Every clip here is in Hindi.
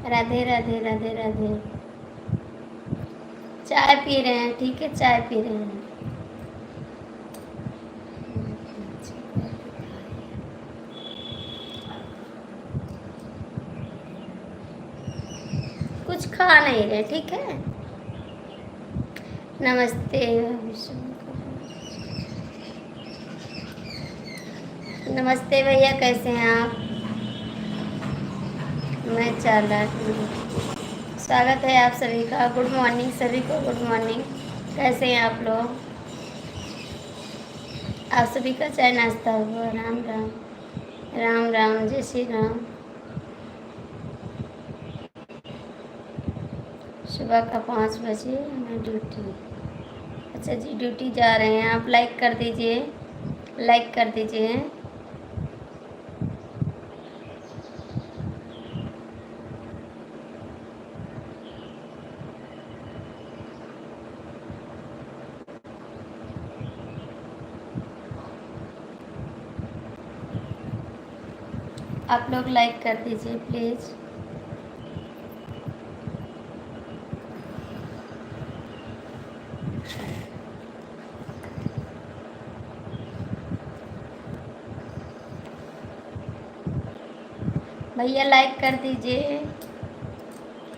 राधे राधे राधे राधे। चाय पी रहे हैं, ठीक है, चाय पी रहे हैं। कुछ खा नहीं रहे, ठीक है। नमस्ते। नमस्ते भैया, कैसे हैं आप? मैं 4 लाख स्वागत है आप सभी का। गुड मॉर्निंग सभी को, गुड मॉर्निंग। कैसे हैं आप लोग? आप सभी का चाय नाश्ता हुआ? राम राम। राम राम, जय श्री राम। सुबह का 5 बजे मैं ड्यूटी। अच्छा जी, ड्यूटी जा रहे हैं आप? लाइक कर दीजिए, लाइक कर दीजिए। आप लोग लाइक कर दीजिए प्लीज़। भैया लाइक कर दीजिए।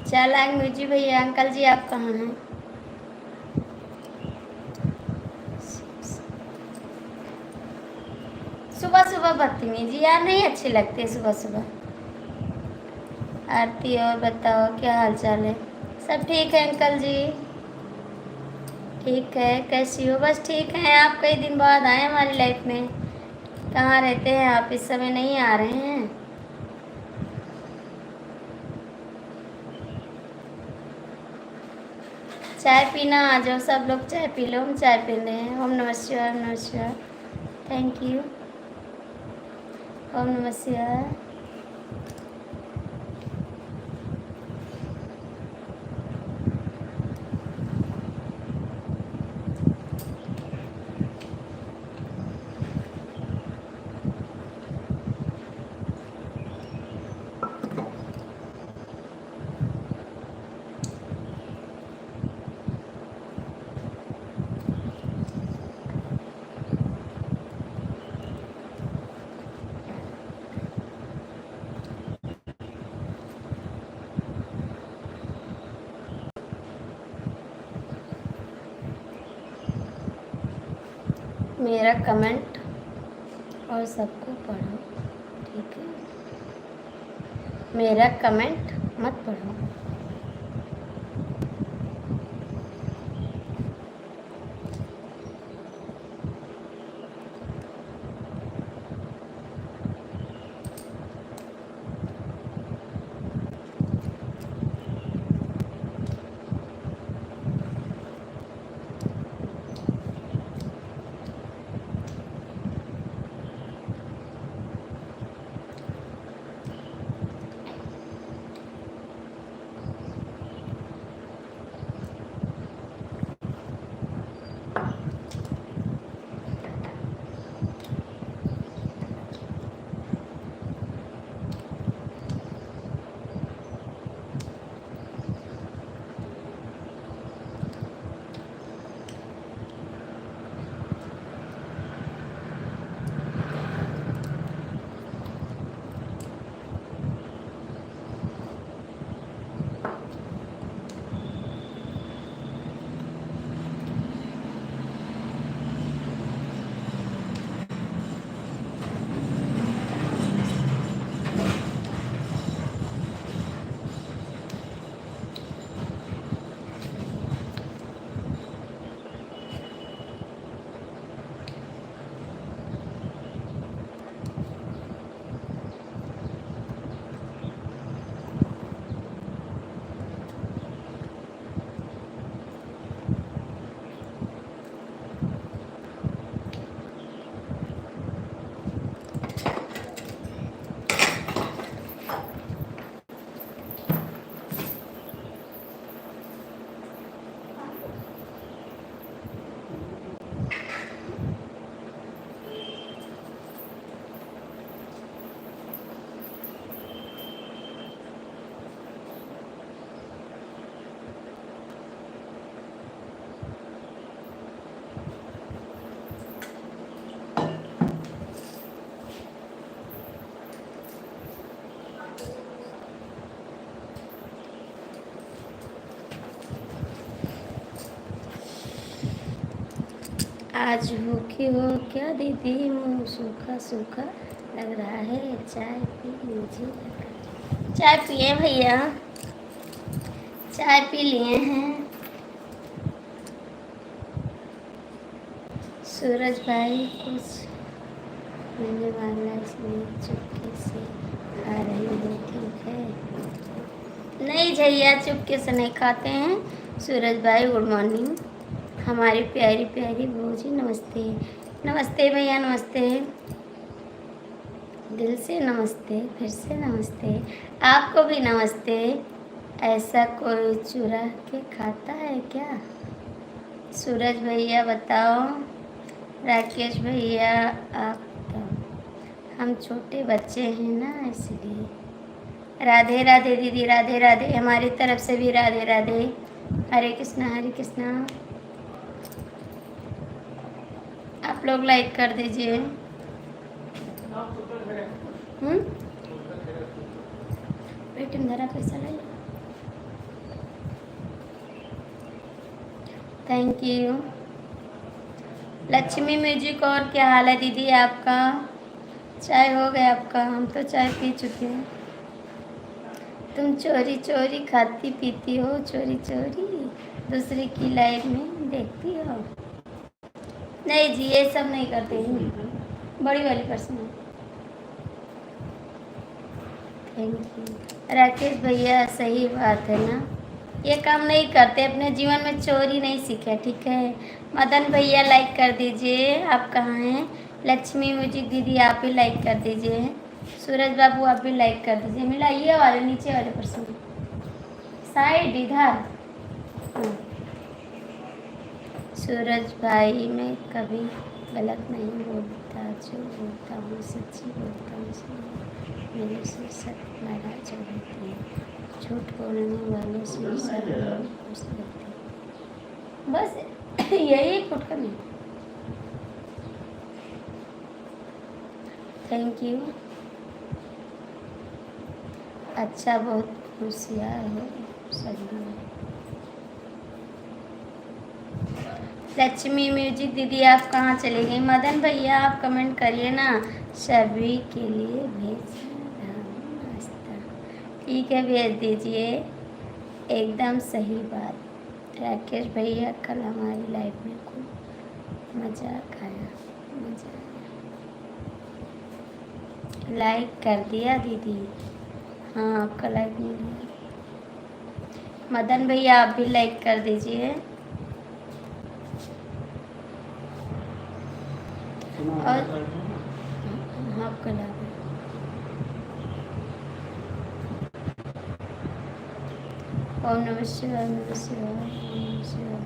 4 लाख म्यूजिक भैया। अंकल जी आप कहाँ हैं? सुबह सुबह बदतमीजी यार नहीं अच्छी लगती है सुबह सुबह। आरती, और बताओ क्या हाल चाल है? सब ठीक है अंकल जी। ठीक है, कैसी हो? बस ठीक है। आप कई दिन बाद आए हमारी लाइफ में। कहाँ रहते हैं आप? इस समय नहीं आ रहे हैं। चाय पीना आ जाओ, सब लोग चाय पी लो। हम चाय पी रहे हैं। ओम नमः शिवाय, ओम नमः शिवाय। Thank you. ओम नमः शिवाय। मेरा कमेंट और सबको पढ़ो, ठीक है। मेरा कमेंट मत पढ़ो। आज भूखी हो क्या दीदी, मुँह सूखा सूखा लग रहा है, चाय पी लीजिए। चाय पिए भैया, चाय पी लिए हैं। सूरज भाई कुछ मिलने वाला इसलिए चुपके से आ रही है, ठीक है। नहीं भैया, चुपके से नहीं खाते हैं। सूरज भाई गुड मॉर्निंग, हमारी प्यारी प्यारी बहू जी नमस्ते। नमस्ते भैया, नमस्ते, दिल से नमस्ते, फिर से नमस्ते, आपको भी नमस्ते। ऐसा कोई चुरा के खाता है क्या? सूरज भैया बताओ, राकेश भैया आप बताओ। हम छोटे बच्चे हैं ना इसलिए। राधे राधे दीदी, राधे राधे, हमारी तरफ से भी राधे राधे। हरे कृष्णा हरे कृष्णा। आप लोग लाइक कर दीजिए। बेटे मेरा पैसा ले। Thank you. लक्ष्मी म्यूजिक, और क्या हाल है दीदी आपका? चाय हो गया आपका? हम तो चाय पी चुके हैं। तुम चोरी चोरी खाती पीती हो, चोरी चोरी दूसरे की लाइफ में देखती हो। नहीं जी, ये सब नहीं करते हैं, बड़ी वाली पर्सन है। थैंक यू राकेश भैया, सही बात है ना, ये काम नहीं करते, अपने जीवन में चोरी नहीं सीखे, ठीक है। मदन भैया लाइक कर दीजिए, आप कहाँ हैं? लक्ष्मी म्यूजिक दीदी आप भी लाइक कर दीजिए। सूरज बाबू आप भी लाइक कर दीजिए। मिला ये वाले नीचे वाले पर्सन साइड इधर। हाँ। सूरज भाई मैं कभी गलत नहीं बोलता, जो बोलता हूँ सच्ची बोलता हूँ, मेरे से सब नाराज हो जाते हैं, झूठ बोलने वालों से सब लोग खुश रहते हैं। बस यही फुटकर नहीं। Thank you. अच्छा, बहुत होशियार हो सही में। लक्ष्मी म्यूजिक दीदी आप कहाँ चले गई? मदन भैया आप कमेंट करिए ना, सभी के लिए भेज नाश्ता। ठीक है, भेज दीजिए, एकदम सही बात। राकेश भैया कल हमारी लाइफ में खूब मजाक आया, मजा आया। लाइक कर दिया दीदी? हाँ, आपका लाइक नहीं दिया। मदन भैया आप भी लाइक कर दीजिए। और आपका लाइक ओम नमः शिवाय, नमः शिवाय, नमः शिवाय।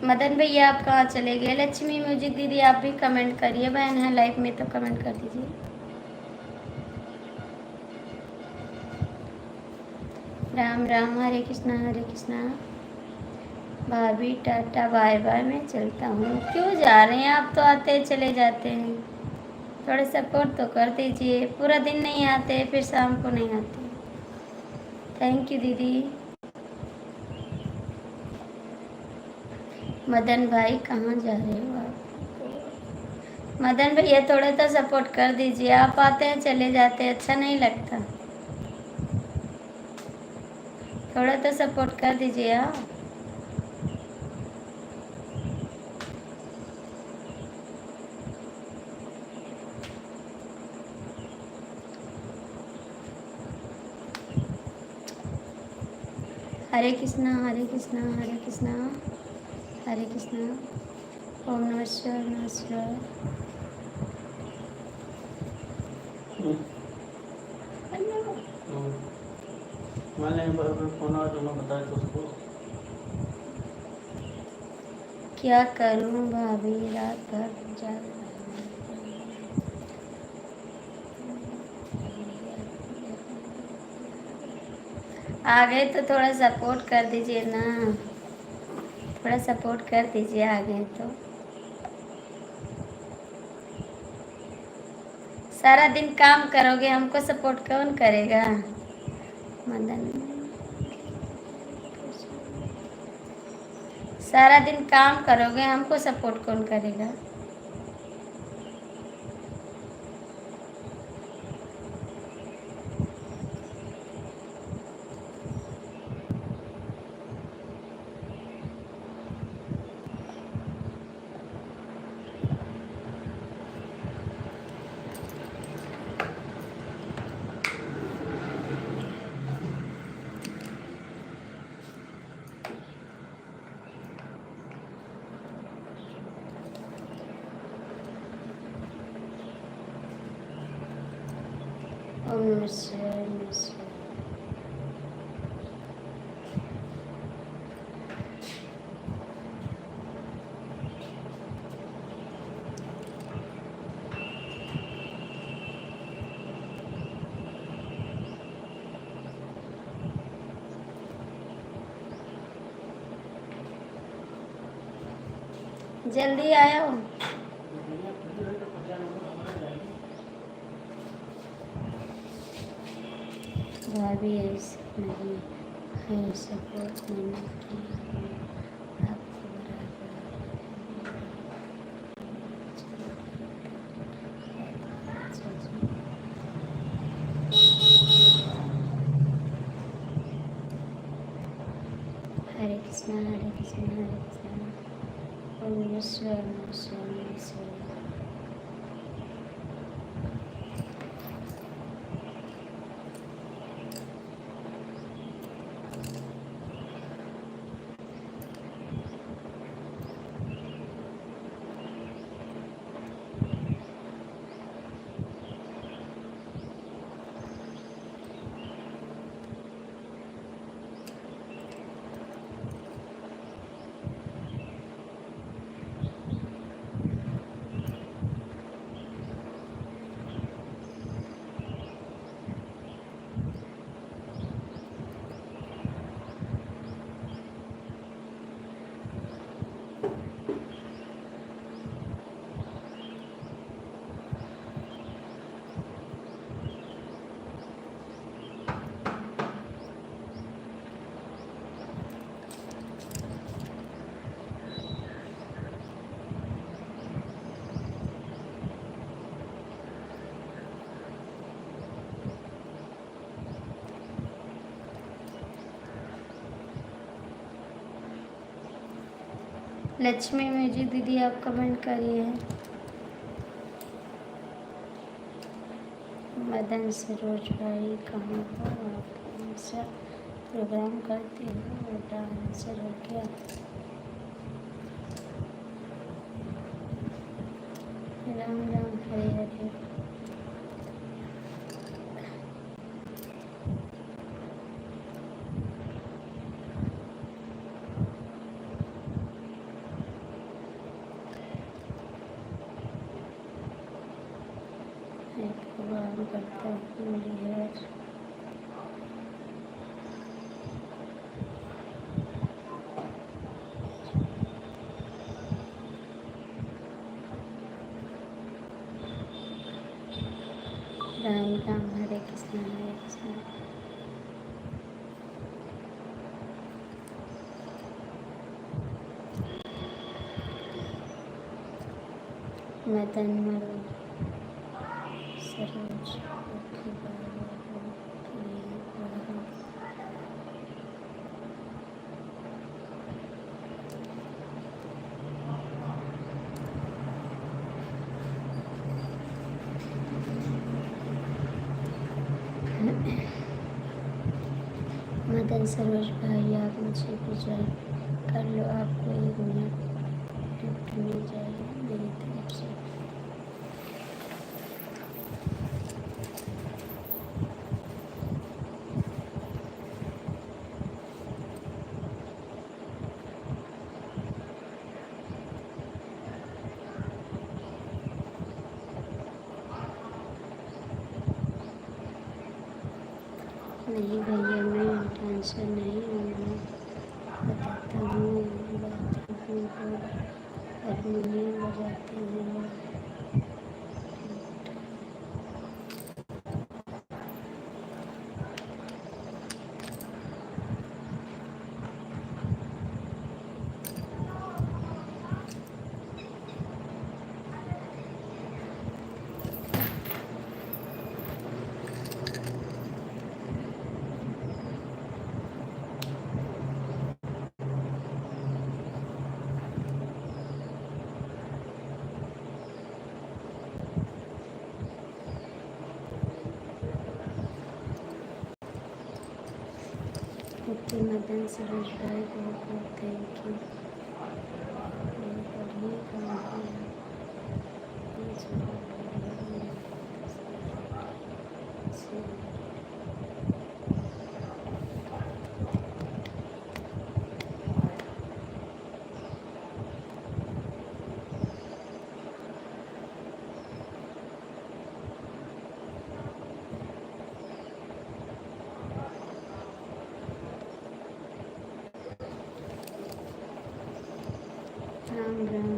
मदन भैया आप कहाँ चले गए? लक्ष्मी म्यूजिक दीदी आप भी कमेंट करिए, बहन है लाइव में तो कमेंट कर दीजिए। राम राम, हरे कृष्णा हरे कृष्णा। भाभी टाटा बाय बाय, मैं चलता हूँ। क्यों जा रहे हैं आप? तो आते चले जाते हैं, थोड़े सपोर्ट तो कर दीजिए। पूरा दिन नहीं आते, फिर शाम को नहीं आते। थैंक यू दीदी। मदन भाई कहाँ जा रहे हो आप? मदन भैया थोड़ा तो सपोर्ट कर दीजिए, आप आते हैं चले जाते हैं, अच्छा नहीं लगता। थोड़ा तो सपोर्ट कर दीजिए आप। हरे कृष्णा हरे कृष्णा हरे कृष्णा हरे कृष्णा। ओम नमः शिवाय, नमः शिवाय। मैंने फोन आया तो मैं बताया तो उसको। क्या करूं भाभी, रात भर जाग। आ गए तो थोड़ा सपोर्ट कर दीजिए ना, थोड़ा सपोर्ट कर दीजिए, आ गए तो। सारा दिन काम करोगे, हमको सपोर्ट कौन करेगा? मदन, सारा दिन काम करोगे, हमको सपोर्ट कौन करेगा? ओम नमः शिवाय, ओम नमः शिवाय। जल्दी आयो। भाभी ऐसा नहीं है, सपोर्ट मैंने किया, आपको बराबर। हरे कृष्णा हरे कृष्णा हरे कृष्णा, ओम नमः शिवाय, ओम नमः शिवाय, ओम नमः शिवाय। लक्ष्मी म्यूजिक दीदी आप कमेंट करिए। मदन सरोज भाई कहाँ हो आप? कौन सा प्रोग्राम करते हो? डांसर हो क्या? राम राम हरे हरे। एक प्रोग्राम करता हूँ यार। राम राम हरे कृष्णा हरे कृष्णा। मदन मरो सरोज ओके मदन सरोज भाई आप मुझे भी ज्वाइन कर लो, आपको 1 मिनट गिफ्ट मिल जाएगा मेरी तरफ से। नहीं भैया मैं डांसर नहीं हूँ, मैं बताता हूँ गाती हूँ और हारमोनियम बजाती हूँ। मदन सरोज भाई बहुत बहुत थैंक यू। बढ़िया काम किया। राम राम।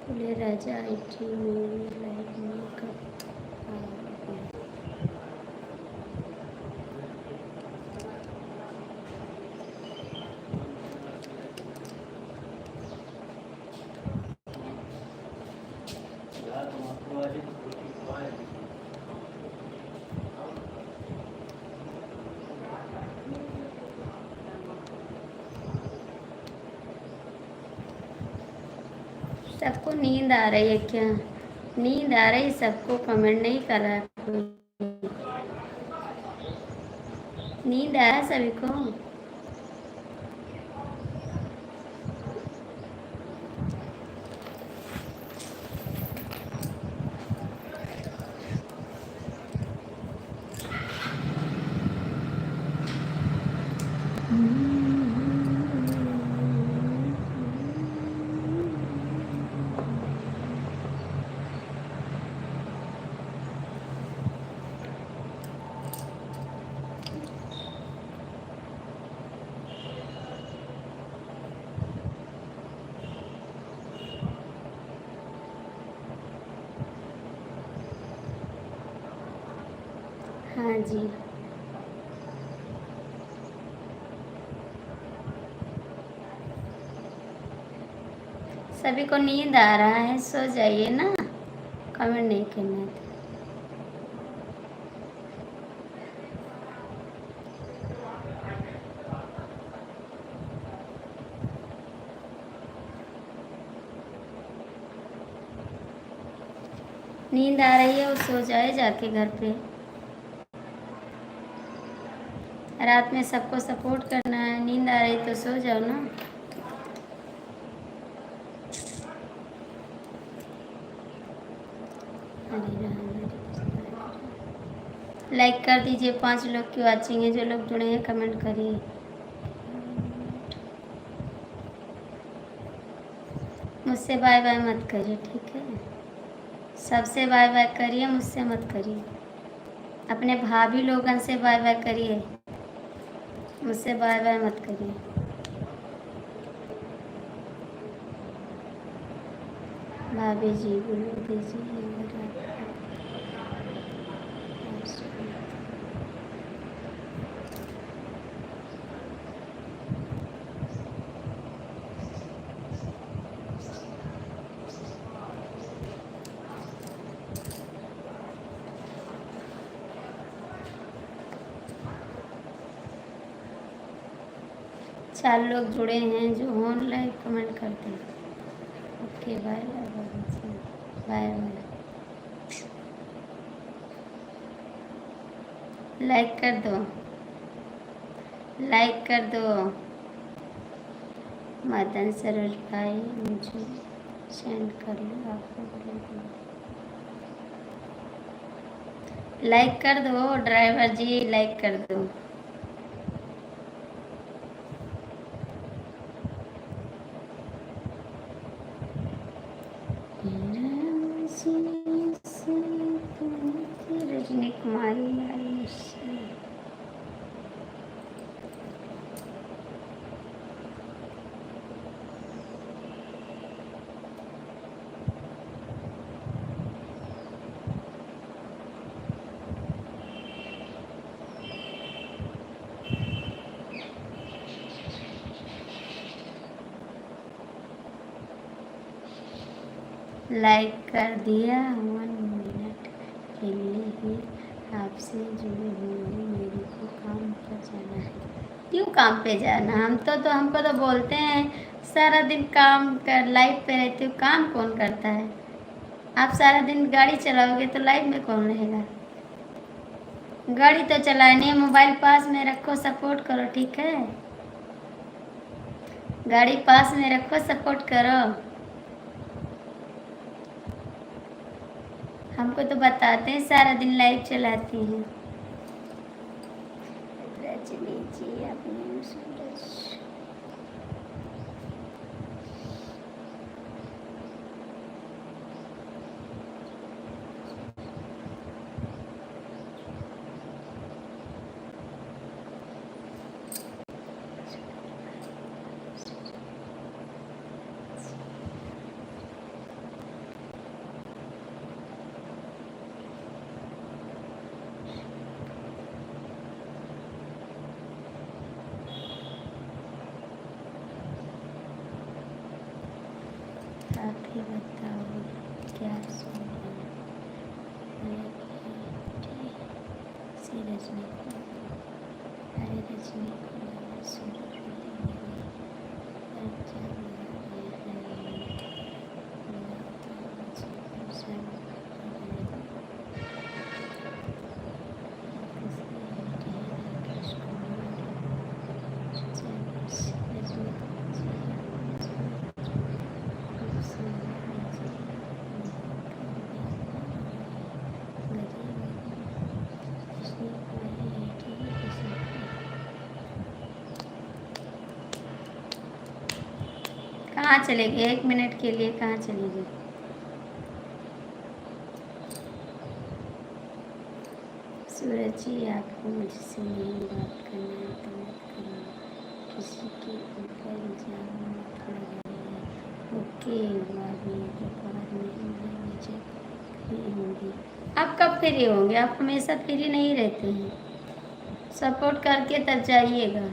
बोले राजा IT में लाइव में कब आओगे? यार तुम आपको वाली कुछ हुआ है। सबको नींद आ रही है क्या? नींद आ रही सबको? कमेंट नहीं कर रहा है कोई। नींद आ रहा है सभी को? हाँ जी। सभी को नींद आ रहा है, सो जाइए ना, कमेंट नहीं करना था। नींद आ रही है वो सो जाए जाके घर पे। रात में सबको सपोर्ट करना है। नींद आ रही तो सो जाओ ना। हरे राम हरे कृष्ण। लाइक कर दीजिए। 5 लोग की वॉचिंग है। जो लोग जुड़े हैं कमेंट करिए। मुझसे बाय बाय मत करिए, ठीक है? सबसे बाय बाय करिए, मुझसे मत करिए। अपने भाभी लोगन से बाय बाय करिए, मुझसे बाय बाय मत करिए। भाभी जी बोलो दीजिए नंबर आपका। चार लोग जुड़े हैं जो हों लाइक कमेंट करते हैं। Okay bye bye bye. Like कर दो, लाइक कर दो। मदन सरोज भाई मुझे सेंड कर लो, आपको लाइक कर दो। ड्राइवर जी लाइक कर दो। रजनी कुमारी लाइक कर दिया 1 मिनट के लिए ही आपसे जुड़े हुए मेरे को काम पर जाना है। क्यों काम पे जाना? हमको तो बोलते हैं सारा दिन काम कर, लाइफ पे रहते हो, काम कौन करता है? आप सारा दिन गाड़ी चलाओगे तो लाइफ में कौन रहेगा? गाड़ी तो चलानी है, मोबाइल पास में रखो, सपोर्ट करो, ठीक है? गाड़ी पास में रखो, सपोर्ट करो। हमको तो बताते हैं सारा दिन लाइव चलाती हैं। रजनी जी अपने सूरज आप ही बताओ क्या सुनना सी रजनी को, अरे रजनी को सूरज कहाँ चलेगी? 1 मिनट के लिए कहाँ चलेगी? सूरज जी आपको मुझसे नहीं बात करना है तो मत करो, किसी के ऊपर इल्जाम मत लगाइए। ओके, बाद में दोपहर में मुझे फ्री होंगी। आप कब फ्री होंगे? आप हमेशा फ्री नहीं रहते हैं। सपोर्ट करके तब जाइएगा,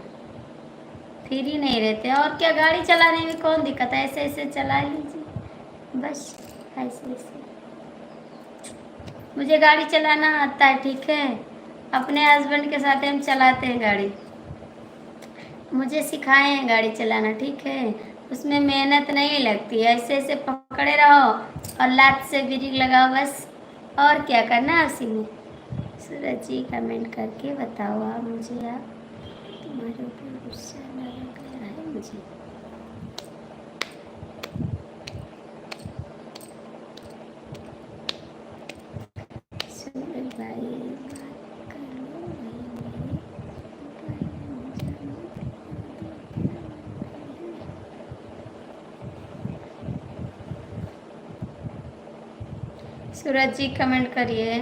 फ्री नहीं रहते। और क्या, गाड़ी चलाने में कौन दिक्कत है? ऐसे ऐसे चला लीजिए बस, ऐसे ऐसे। मुझे गाड़ी चलाना आता है, ठीक है? अपने हस्बैंड के साथ हम चलाते हैं गाड़ी, मुझे सिखाए हैं गाड़ी चलाना, ठीक है? उसमें मेहनत नहीं लगती, ऐसे ऐसे पकड़े रहो और लात से ब्रेक लगाओ बस। और क्या करना है उसी में। सूरज जी कमेंट करके बताओ आप मुझे, आप तुम्हारे ऊपर गुस्सा लग गया है मुझे। सूरज भाई बात कर लो भाई, सूरज जी कमेंट करिए,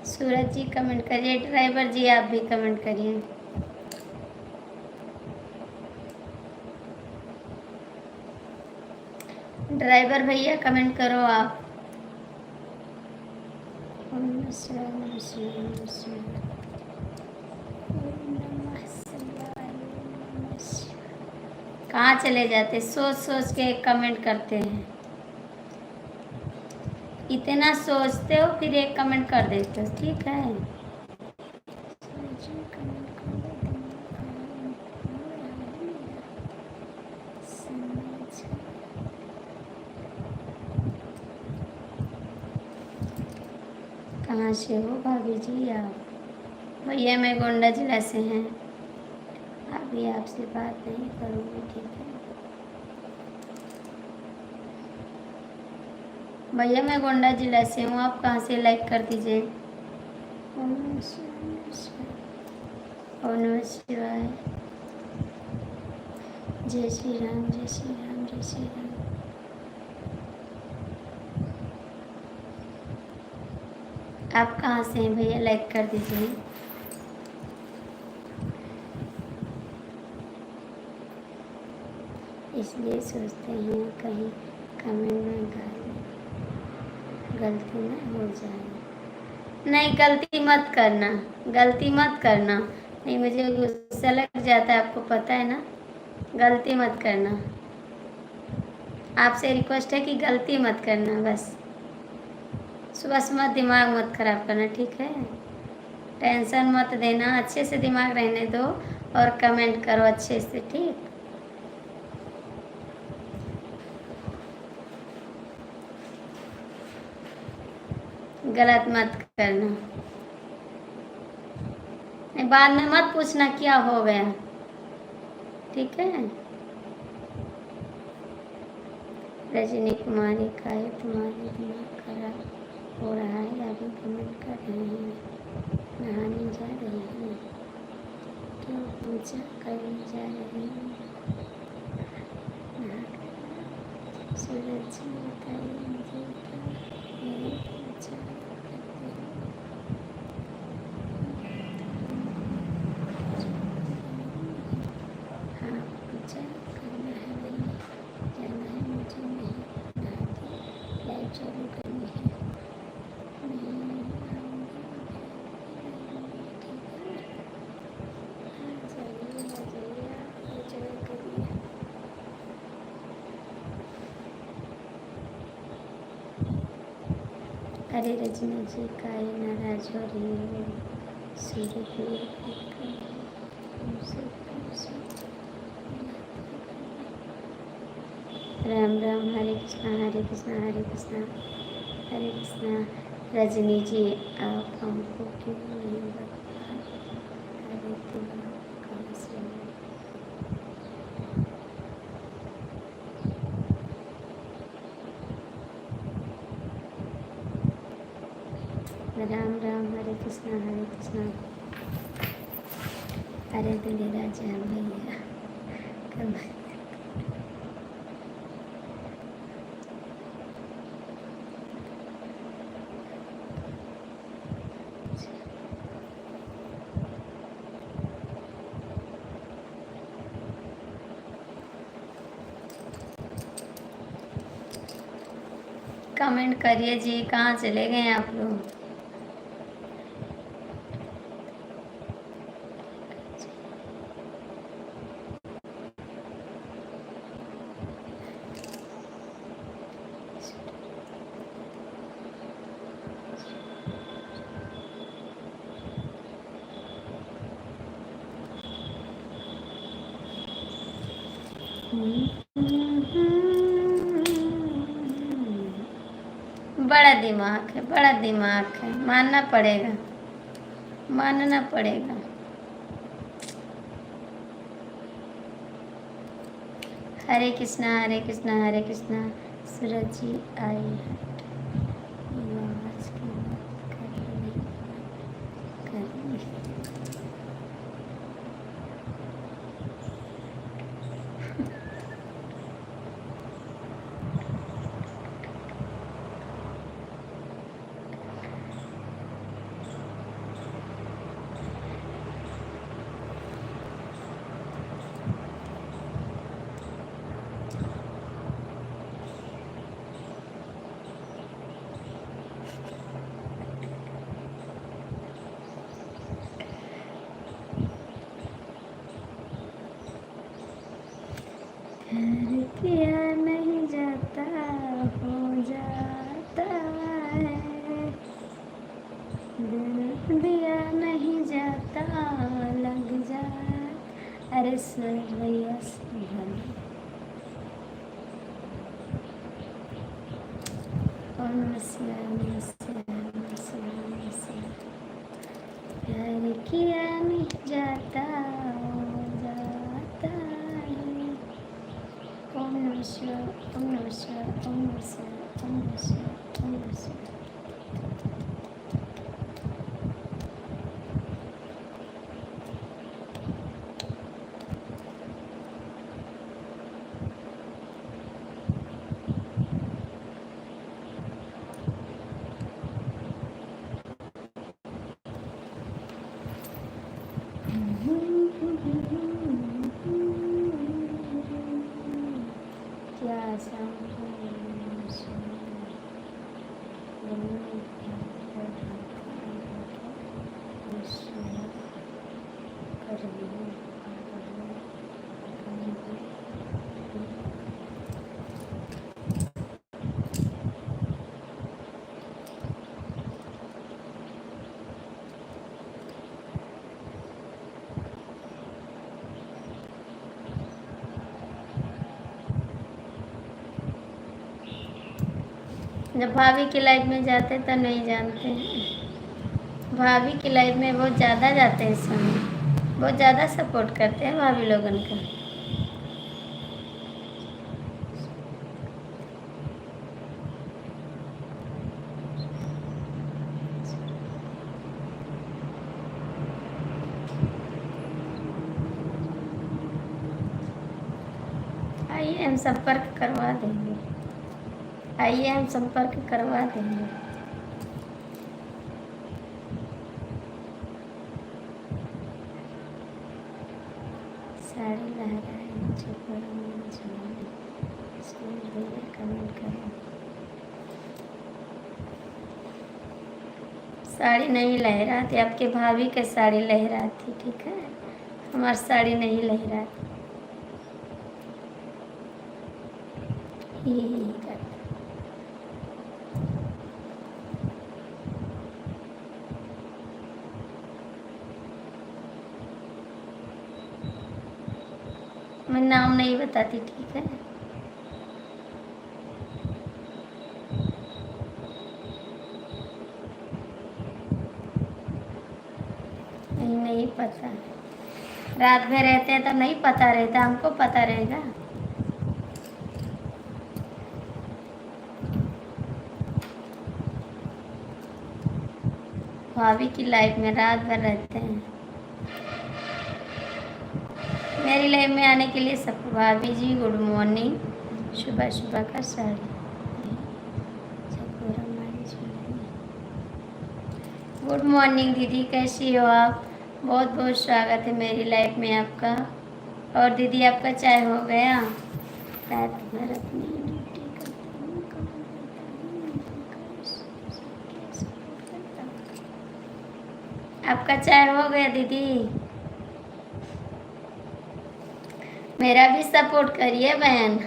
सूरज जी कमेंट करिए, ड्राइवर जी आप भी कमेंट करिए। ड्राइवर भैया कमेंट करो आप। कहाँ चले जाते? सोच सोच के कमेंट करते हैं, इतना सोचते हो फिर एक कमेंट कर देते हो, ठीक है? कहाँ से हो भाभी जी आप? भैया मैं गोंडा जिला से हैं। अभी आपसे बात नहीं करूँगी, ठीक है? भैया मैं गोंडा जिला से हूँ, आप कहाँ से? लाइक कर दीजिए। ओम नमः शिवाय। जय श्री राम, जय श्री राम, जय श्री राम। आप कहाँ से हैं भैया? लाइक कर दीजिए। इसलिए सोचते हैं कहीं कमेंट में गलती ना हो जाए। नहीं, गलती मत करना, गलती मत करना। नहीं, मुझे गुस्सा लग जाता है, आपको पता है ना। गलती मत करना। आपसे रिक्वेस्ट है कि गलती मत करना, बस सुबह सुबह दिमाग मत खराब करना, ठीक है? टेंशन मत देना, अच्छे से दिमाग रहने दो और कमेंट करो अच्छे से, ठीक? गलत मत करना, नहीं बाद में मत पूछना क्या हो गया, ठीक है? रजनी कुमारी का है तुम्हारी दिमाग खराब हो रहा है, अभी कमेंट कर रहे हैं, नहाने जा रहे हैं, क्यों पूजा करने जा रहे हैं? सूरज जी बताइए मुझे क्या मेरी पूजा करते हैं? हाँ पूजा करना है, नहीं जाना है मुझे, नहीं नहाती लाइट चालू करनी है, नहीं आऊँगी, ठीक है? चलिए आ जाइए, आप एंजॉय करिए। अरे रजना जी काहे नाराज हो रही हो? सूर्य की राम राम, हरे कृष्णा हरे कृष्णा हरे कृष्णा हरे कृष्णा। रजनी जी आप हमको क्यों नहीं बता देती हो कहाँ से हो? राम राम, हरे कृष्णा हरे कृष्णा। अरे दिल्ली राजा भैया कब कमेंट करिए जी, कहाँ चले गए आप लोग? बड़ा दिमाग है, बड़ा दिमाग है, मानना पड़ेगा, मानना पड़ेगा। हरे कृष्णा हरे कृष्णा हरे कृष्णा। सूरज जी आई हट आवाज की बात करनी करनी। प्यार किया नहीं जाता हो जाता है, दिल दिया नहीं जाता लग जाता। अरे सर भैया संभल, और नमस्कार नमस्कार नमस्कार। प्यार किया नहीं जाता हो जाता है। ओम नमः शिवाय ओम नमः शिवाय ओम नमः शिवाय ओम नमः शिवाय ओम नमः शिवाय। जब भाभी की लाइफ में जाते हैं तो नहीं जानते हैं। भाभी की लाइफ में बहुत ज़्यादा जाते हैं इस समय, बहुत ज़्यादा सपोर्ट करते हैं भाभी लोगन का। आइए हम संपर्क करवा देंगे, आइए हम संपर्क करवा देंगे। साड़ी लहराए मुझे कमेंट करो। साड़ी नहीं लहराती, आपके भाभी के साड़ी लहराती, ठीक है, हमारी साड़ी नहीं लहराती। मैं नाम नहीं बताती, ठीक है। नहीं पता, रात में रहते हैं तो नहीं पता रहता, हमको पता रहेगा। भाभी की लाइफ में रात भर रहते हैं। मेरी लाइफ में आने के लिए सबको भाभी जी गुड मॉर्निंग, सुबह सुबह का साड़ी। गुड मॉर्निंग दीदी, कैसी हो आप? बहुत बहुत स्वागत है मेरी लाइफ में आपका। और दीदी आपका चाय हो गया? रात भर अपनी ड्यूटी करती हूँ, आपका चाय हो गया दीदी? मेरा भी सपोर्ट करिए बहन,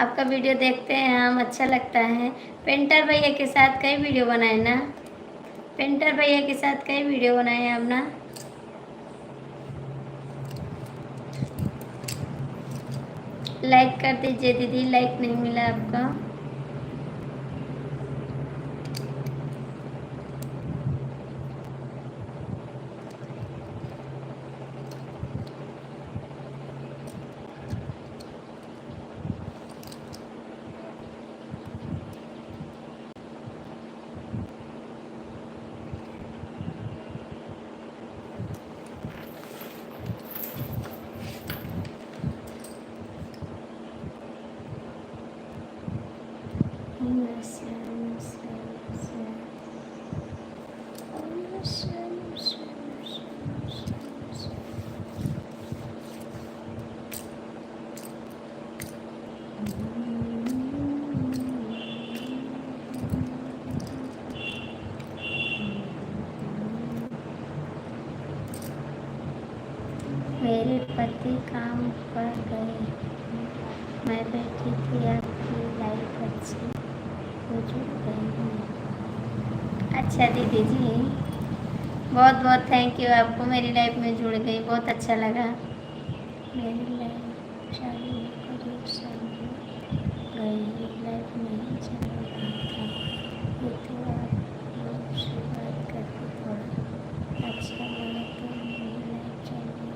आपका वीडियो देखते हैं हम, अच्छा लगता है। पेंटर भैया के साथ कई वीडियो बनाए ना, पेंटर भैया के साथ कई वीडियो बनाए हैं हम ना। लाइक कर दीजिए दीदी, लाइक नहीं मिला आपका। मेरे पति काम पर गए, मैं बैठी थी, आपकी लाइफ अच्छी हो जुड़ गई हूँ। अच्छा दीदी जी, बहुत बहुत थैंक यू, आपको मेरी लाइफ में जुड़ गई, बहुत अच्छा लगा। मेरी लाइफ शादी होकर 1 साल हो गई, लाइफ नहीं चल रहा था, ये तो आप लोग से बात करके थोड़ा अच्छा लगा, तो मेरी लाइफ चलने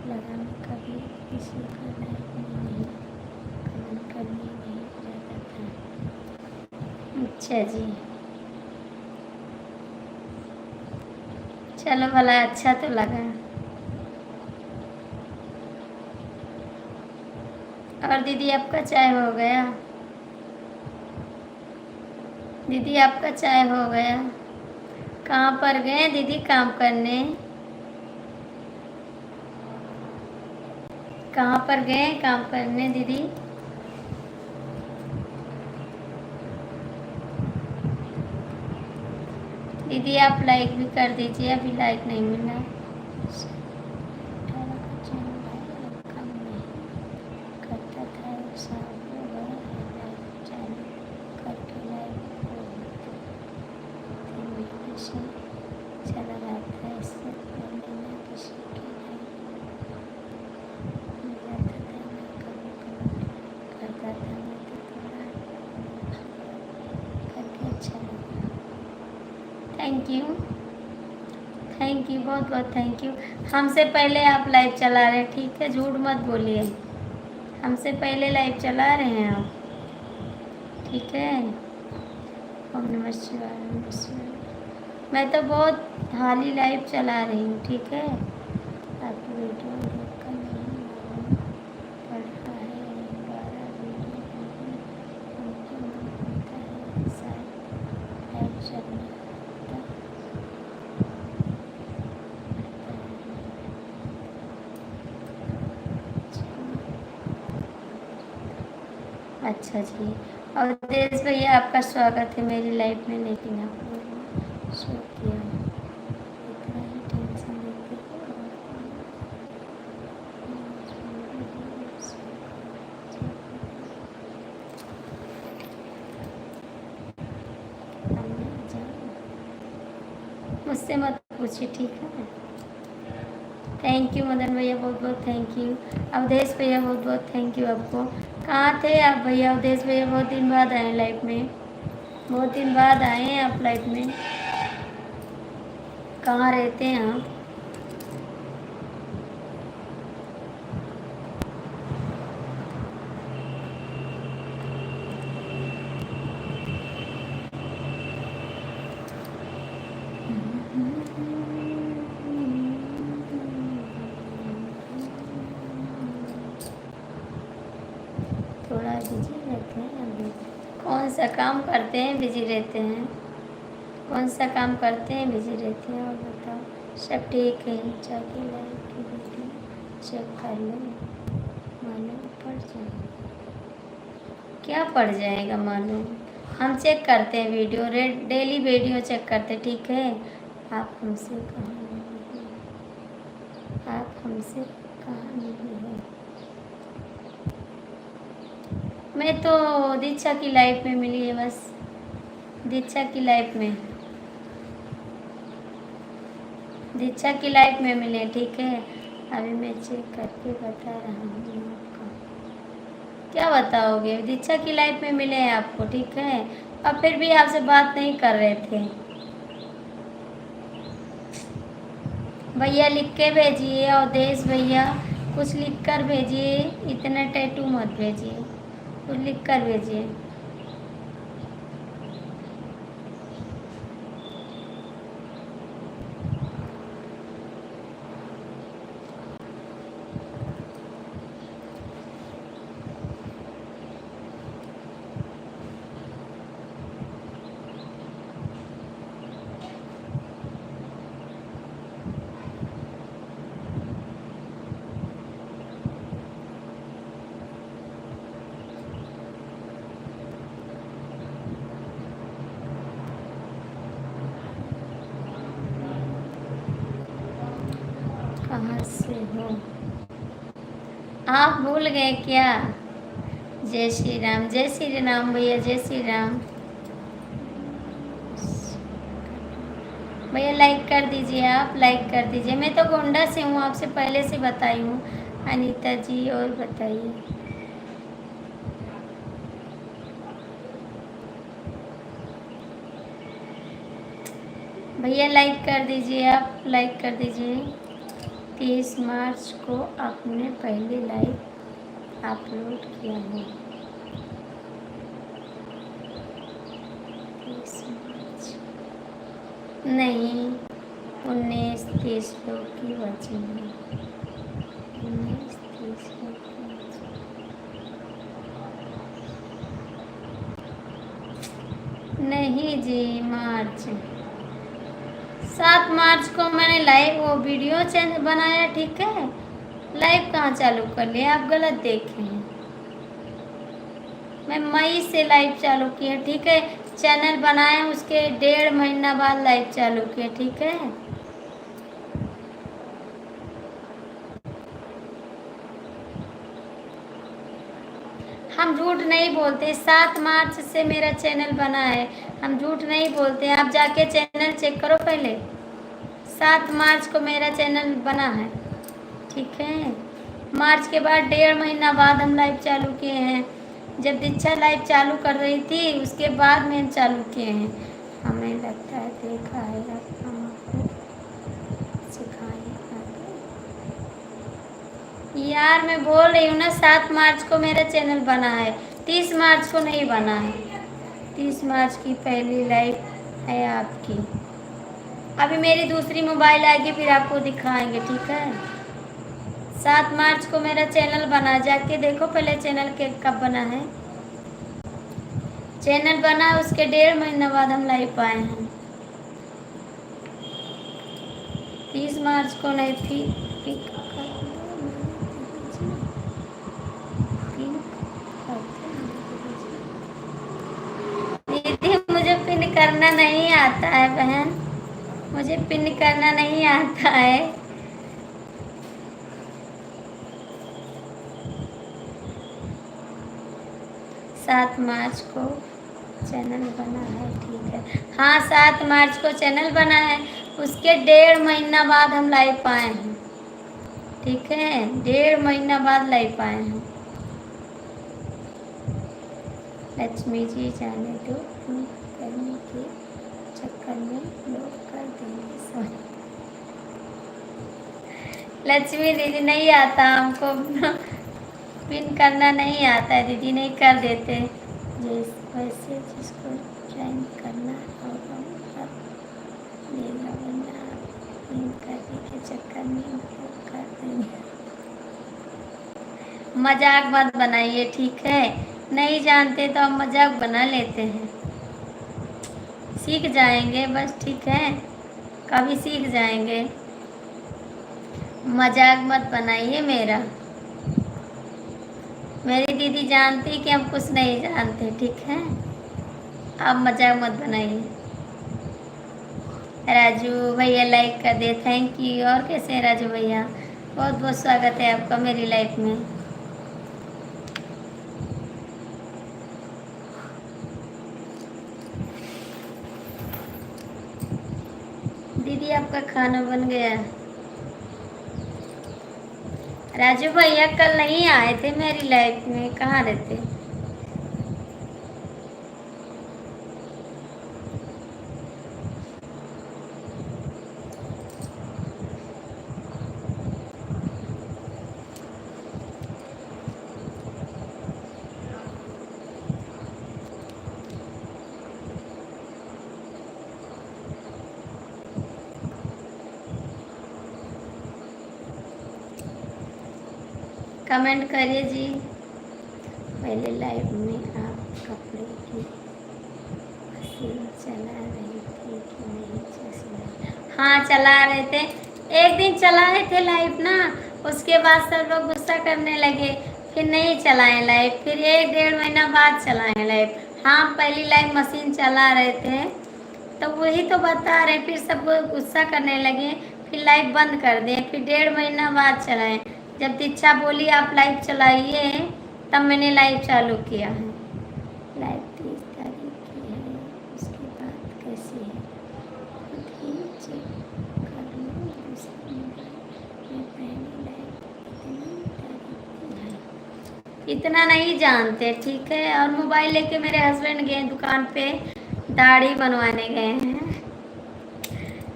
लगा। मैं कभी किसी का लाइफ में नहीं कमेंट करने नहीं जाता था। अच्छा जी, चलो भला अच्छा तो लगा। और दीदी आपका चाय हो गया? दीदी आपका चाय हो गया? कहाँ पर गए दीदी काम करने? कहाँ पर गए काम करने दीदी? दीदी आप लाइक भी कर दीजिए, अभी लाइक नहीं मिला। करता था, 1 साल हो गया है लाइफ चालू करके, लाइफ को 3 महीने से चला जाता है। इससे पहले मैं किसी की लाइफ में जाता था, मैं कभी कमेंट करता था, मैं तो थोड़ा थैंक यू, थैंक यू, बहुत बहुत थैंक यू। हमसे पहले आप लाइव चला रहे हैं, ठीक है, झूठ मत बोलिए। हमसे पहले लाइव चला रहे हैं आप, ठीक है। ओम नमः शिवाय, ओम नमः शिवाय। मैं तो बहुत हाल ही लाइव चला रही हूँ, ठीक है। आपकी वीडियो देखकर नहीं मालूम पड़ता है, 12 वीडियो हमको नहीं पता है, शायद लाइव चलने अच्छा जी। अवधेश भैया आपका स्वागत है मेरी लाइफ में, लेकिन आप लोगों ने शो किया, इतना ही टेंशन लेते हो। मुझसे मत पूछिए, ठीक है। थैंक यू मदन भैया, बहुत बहुत थैंक यू। अवधेश भैया बहुत बहुत थैंक यू आपको। कहाँ थे आप भैया? अवधेश भैया बहुत दिन बाद आए लाइफ में, बहुत दिन बाद आए हैं आप लाइफ में। कहाँ रहते हैं आप? थोड़ा बिजी रहते हैं अभी। कौन सा काम करते हैं बिजी रहते हैं? कौन सा काम करते हैं बिजी रहते हैं? और बताओ, सब ठीक है? जाके लाइफ की वीडियो चेक कर लो, मालूम पड़ जाए। क्या पड़ जाएगा मालूम? हम चेक करते हैं वीडियो, डेली वीडियो चेक करते, ठीक है। आप हमसे कहाँ मिली है? आप हमसे कहाँ मिली है? मैं तो दीक्षा की लाइफ में मिली है बस, दीक्षा की लाइफ में, दीक्षा की लाइफ में मिले, ठीक है। अभी मैं चेक करके बता रहा हूँ आपको। क्या बताओगे? दीक्षा की लाइफ में मिले हैं आपको, ठीक है। और फिर भी आपसे बात नहीं कर रहे थे। भैया लिख के भेजिए, अवधेश भैया कुछ लिख कर भेजिए, इतना टैटू मत भेजिए, कुछ लिख कर भेजिए। कहाँ से हो आप? भूल गए क्या? जय श्री राम, जय श्री राम भैया, जय श्री राम भैया। लाइक कर दीजिए, आप लाइक कर दीजिए। मैं तो गोंडा से हूँ, आपसे पहले से बताई हूँ। अनीता जी और बताइए। भैया लाइक कर दीजिए, आप लाइक कर दीजिए। 30 मार्च को आपने पहले लाइव अपलोड किया है। 30 मार्च नहीं, 19-30 लोग की वॉचिंग है। 19-30 लोग की watching। नहीं जी, मार्च 7 मार्च को मैंने लाइव वो वीडियो चैनल बनाया, ठीक है। लाइव कहाँ चालू कर लिया? आप गलत देखे हैं। मैं मई से लाइव चालू किया, ठीक है। चैनल बनाए उसके 1.5 महीना बाद लाइव चालू किया, ठीक है। हम झूठ नहीं बोलते, 7 मार्च से मेरा चैनल बना है, हम झूठ नहीं बोलते। आप जाके चैनल चेक करो पहले। 7 मार्च को मेरा चैनल बना है, ठीक है। मार्च के बाद 1.5 महीना बाद हम लाइव चालू किए हैं। जब दीक्षा लाइव चालू कर रही थी उसके बाद में हम चालू किए हैं। हमें लगता है देखा है आप हम आपको सिखाएंगे। यार मैं बोल रही हूँ ना 7 मार्च को मेरा चैनल बना है, 30 मार्च को नहीं बना है। 30 मार्च की पहली लाइव है आपकी। अभी मेरी दूसरी मोबाइल आएगी फिर आपको दिखाएंगे, ठीक है। 7 मार्च को मेरा चैनल बना, जाके देखो पहले चैनल के कब बना है। चैनल बना उसके 1.5 महीना बाद हम लाइव आए हैं। 30 मार्च को नहीं थी। दीदी मुझे पिन करना नहीं आता है बहन, मुझे पिन करना नहीं आता है। सात मार्च को चैनल बना है, ठीक है। हाँ 7 मार्च को चैनल बना है, उसके 1.5 महीना बाद हम लाइव आए हैं, ठीक है। 1.5 महीना बाद लाइव आए हैं। लक्ष्मी जी जाने दो, करने के चक्कर में लोग कर देंगे सब। लक्ष्मी दीदी नहीं आता हमको पिन करना नहीं आता है दीदी, नहीं कर देते। वैसे जिसको ज्वाइन करना होगा लेगा, वरना पिन करने के चक्कर में लोग कर देंगे। मजाक मत बनाइए, ठीक है। नहीं जानते तो हम मजाक बना लेते हैं, सीख जाएंगे बस, ठीक है। कभी सीख जाएंगे। मजाक मत बनाइए मेरा। मेरी दीदी जानती कि हम कुछ नहीं जानते, ठीक है। आप मजाक मत बनाइए। राजू भैया लाइक कर दे, थैंक यू। और कैसे हैं राजू भैया, बहुत बहुत स्वागत है आपका मेरी लाइफ में। दीदी आपका खाना बन गया। राजू भैया कल नहीं आए थे मेरी लाइफ में, कहाँ रहते। कमेंट करिए जी। पहले लाइव में आप कपड़े की मशीन चला रही थी कि नहीं चला? हाँ चला रहे थे, एक दिन चलाए थे लाइव ना, उसके बाद सब लोग गुस्सा करने लगे, फिर नहीं चलाए लाइव, फिर 1-1.5 महीना बाद चलाए लाइव। हाँ पहली लाइव मशीन चला रहे थे तो वही तो बता रहे, फिर सब गुस्सा करने लगे, फिर लाइव बंद कर दिए, फिर 1.5 महीना बाद चलाए। जब दीक्षा बोली आप लाइव चलाइए तब मैंने लाइव चालू किया है। लाइव 30 तारीख की है, उसकी बात कैसी है खुद ही चेक कर लो। दूसरी मोबाइल में पहली लाइव कितनी तारीख की है इतना नहीं जानते, ठीक है। और मोबाइल लेके मेरे हस्बैंड गए दुकान पे, दाढ़ी बनवाने गए हैं,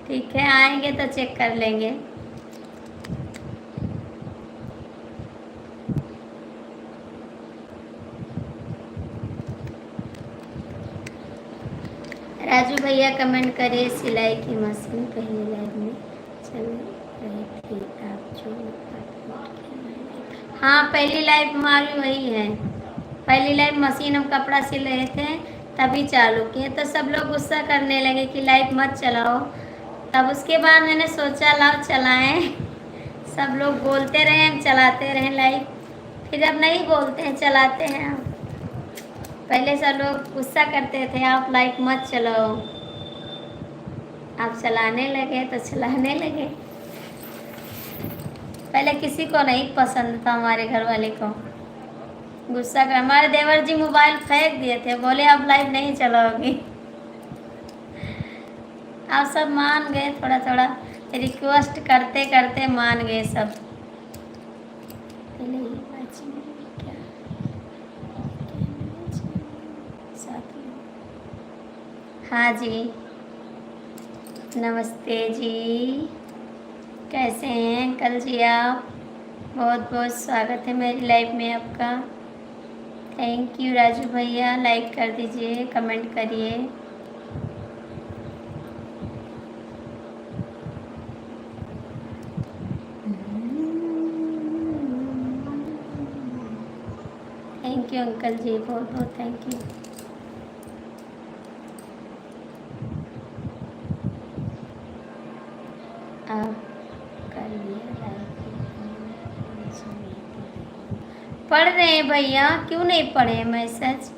ठीक है। आएंगे तो चेक कर लेंगे। राजू भैया कमेंट करिए, सिलाई की मशीन पहली लाइव में चल रही थी आप जो हाँ पहली लाइव हमारी वही है। पहली लाइव मशीन हम कपड़ा सिल रहे थे तभी चालू किए, तो सब लोग गुस्सा करने लगे कि लाइव मत चलाओ। तब उसके बाद मैंने सोचा लाओ चलाएं। सब लोग बोलते रहे हम चलाते रहे लाइव, फिर अब नहीं बोलते हैं चलाते हैं हम। पहले सब लोग गुस्सा करते थे आप लाइव मत चलाओ, आप चलाने लगे तो चलाने लगे। पहले किसी को नहीं पसंद था, हमारे घर वाले को गुस्सा कर, हमारे देवर जी मोबाइल फेंक दिए थे, बोले आप लाइव नहीं चलाओगी। आप सब मान गए, थोड़ा थोड़ा रिक्वेस्ट करते करते मान गए सब। पहले ही बात में क्या साथ में हाँ जी, नमस्ते जी। कैसे हैं अंकल जी आप? बहुत बहुत स्वागत है मेरी लाइफ में आपका। थैंक यू राजू भैया, लाइक कर दीजिए, कमेंट करिए। थैंक यू अंकल जी, बहुत बहुत थैंक यू। आप कर लिया लाइक? पढ़ रहे हैं भैया, क्यों नहीं पढ़े मैसेज?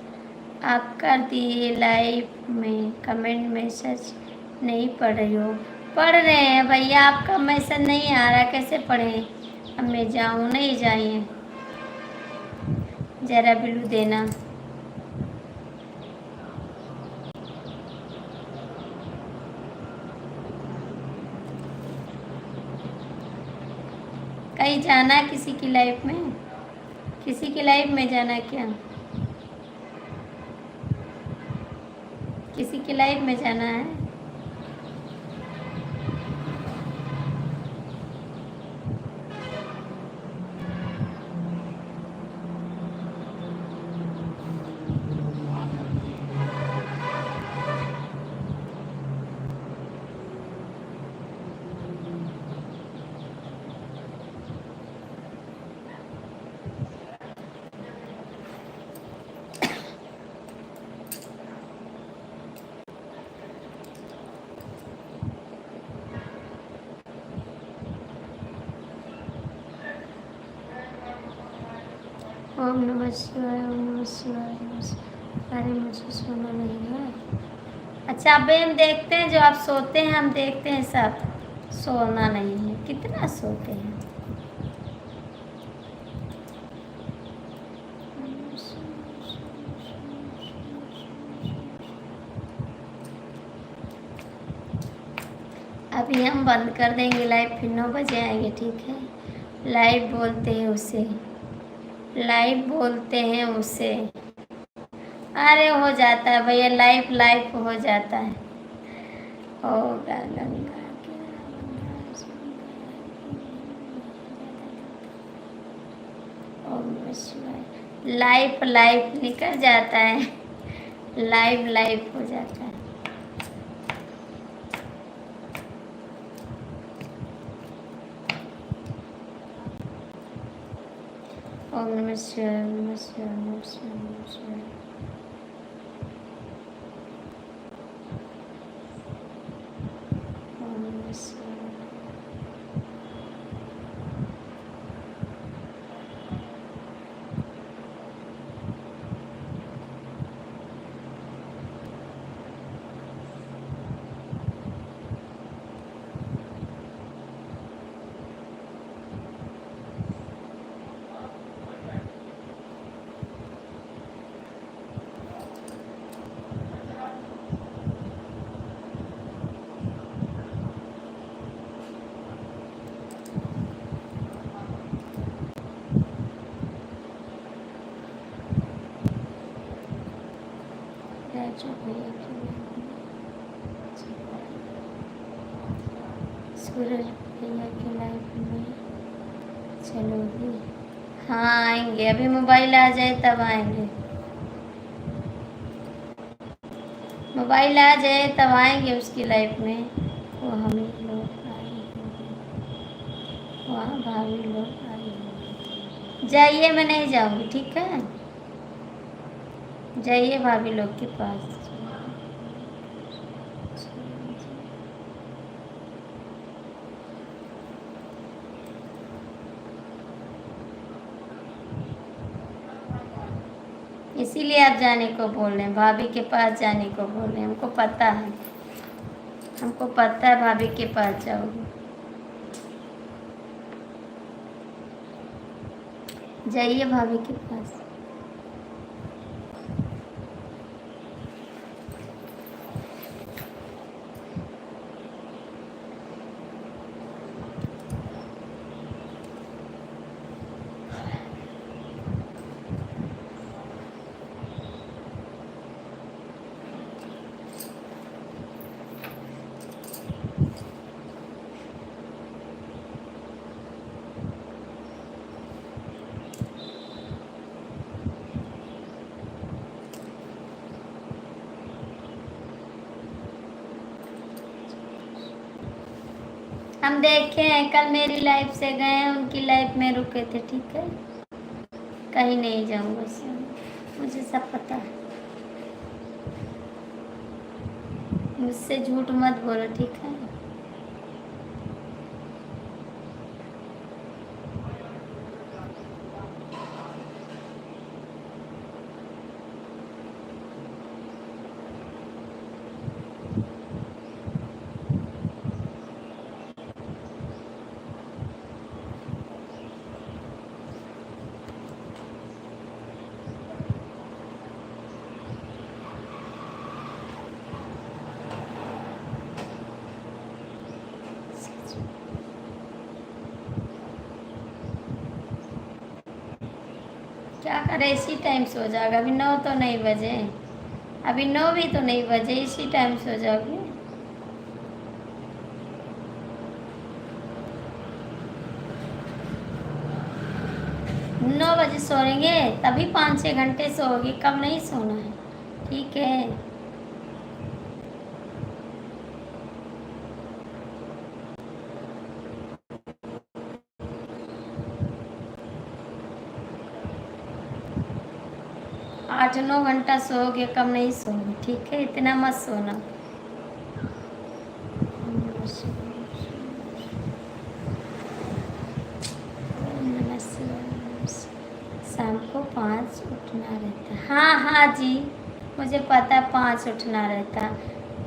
आप कर दिए लाइव में कमेंट, मैसेज नहीं पढ़ रही हो। पढ़ रहे हैं भैया, आपका मैसेज नहीं आ रहा, कैसे पढ़ें? अब मैं जाऊँ? नहीं जाइए, जरा बिल्लू देना। कहीं जाना है किसी की लाइफ में? किसी की लाइफ में जाना है क्या? किसी की लाइफ में जाना है? ओम नमः शिवाय, ओम नमः शिवाय, नमः शिवाय। अरे मुझे सोना नहीं है। अच्छा अबे हम देखते हैं, जो आप सोते हैं हम देखते हैं सब। सोना नहीं है, कितना सोते हैं? अभी हम बंद कर देंगे लाइव, फिर 9 बजे आएंगे, ठीक है? लाइव बोलते हैं उसे, लाइव बोलते हैं उसे। अरे हो जाता है भैया, लाइफ लाइफ हो जाता है। होगा गंगा के ओम नमः शिवाय। लाइफ लाइफ निकल जाता है, लाइव लाइफ हो जाता है। ओम नमः शिवाय, ओम नमः शिवाय, ओम नमः शिवाय, ओम नमः शिवाय। ओम नमः शिवाय। राजू भैया की सूरज भैया की लाइफ में चलोगी? हाँ आएंगे, अभी मोबाइल आ जाए तब आएंगे। मोबाइल आ जाए तब आएंगे उसकी लाइफ में। वो हम ही लोग आए होंगे, वहाँ भाभी लोग आए होंगे। जाइए, मैं नहीं जाऊँगी, ठीक है? जाइए भाभी लोग के पास। इसीलिए आप जाने को बोल रहे हैं, भाभी के पास जाने को बोल रहे हैं। हमको पता है, हमको पता है भाभी के पास जाओगे। जाइए भाभी के पास। हम देखे हैं, कल मेरी लाइफ से गए हैं, उनकी लाइफ में रुके थे, ठीक है। कहीं नहीं जाऊंगा इससे, मुझे सब पता है। मुझसे झूठ मत बोलो, ठीक है। क्या करे, इसी टाइम सो जाएगा। अभी 9 तो नहीं बजे, अभी 9 भी तो नहीं बजे, इसी टाइम सो जाओगे। 9 बजे सोएंगे तभी 5-6 घंटे सोओगे, कम नहीं सोना है, ठीक है। 8-9 घंटा सोओगे, कम नहीं सोओगे, ठीक है। इतना मत सोना। शाम को 5 उठना रहता है। हाँ हाँ जी, मुझे पता है 5 उठना रहता है।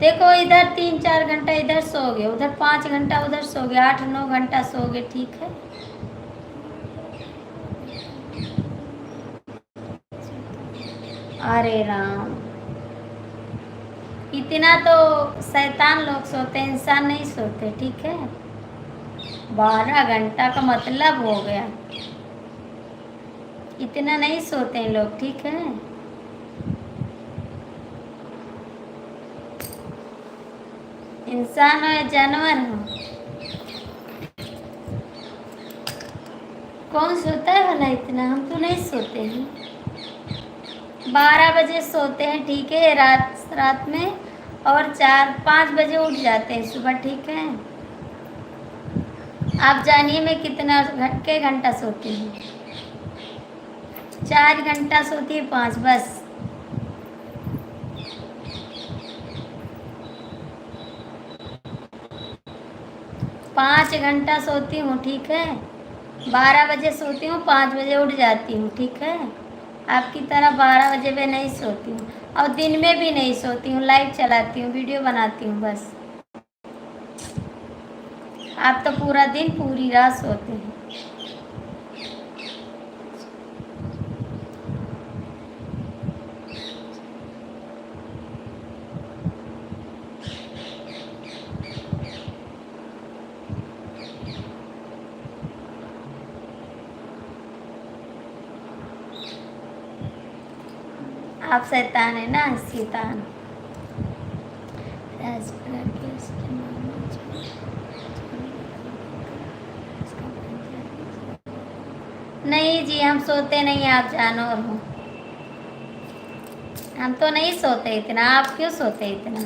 देखो, इधर 3-4 घंटा इधर सोओगे, उधर 5 घंटा उधर सोओगे, 8-9 घंटा सोओगे, ठीक है। अरे राम, इतना तो शैतान लोग सोते हैं, इंसान नहीं सोते, ठीक है। 12 घंटा का मतलब हो गया, इतना नहीं सोते हैं लोग, ठीक है। इंसान हो या जानवर हो, कौन सोता है भला इतना? हम तो नहीं सोते हैं। 12 बजे सोते हैं, ठीक है, रात में, और 4-5 बजे उठ जाते हैं सुबह, ठीक है। आप जानिए मैं कितना के घंटा सोती हूँ। 4 घंटा सोती है, 5 बस। पाँच घंटा सोती हूँ, ठीक है। 12 बजे सोती हूँ, 5 बजे उठ जाती हूँ, ठीक है। आपकी तरह 12 बजे में नहीं सोती हूँ, और दिन में भी नहीं सोती हूँ, लाइव चलाती हूँ, वीडियो बनाती हूँ, बस। आप तो पूरा दिन पूरी रात सोते हैं। आप शैतान है ना, शैतान। नहीं जी, हम सोते नहीं, आप जानवर हो। हम तो नहीं सोते इतना, आप क्यों सोते इतना?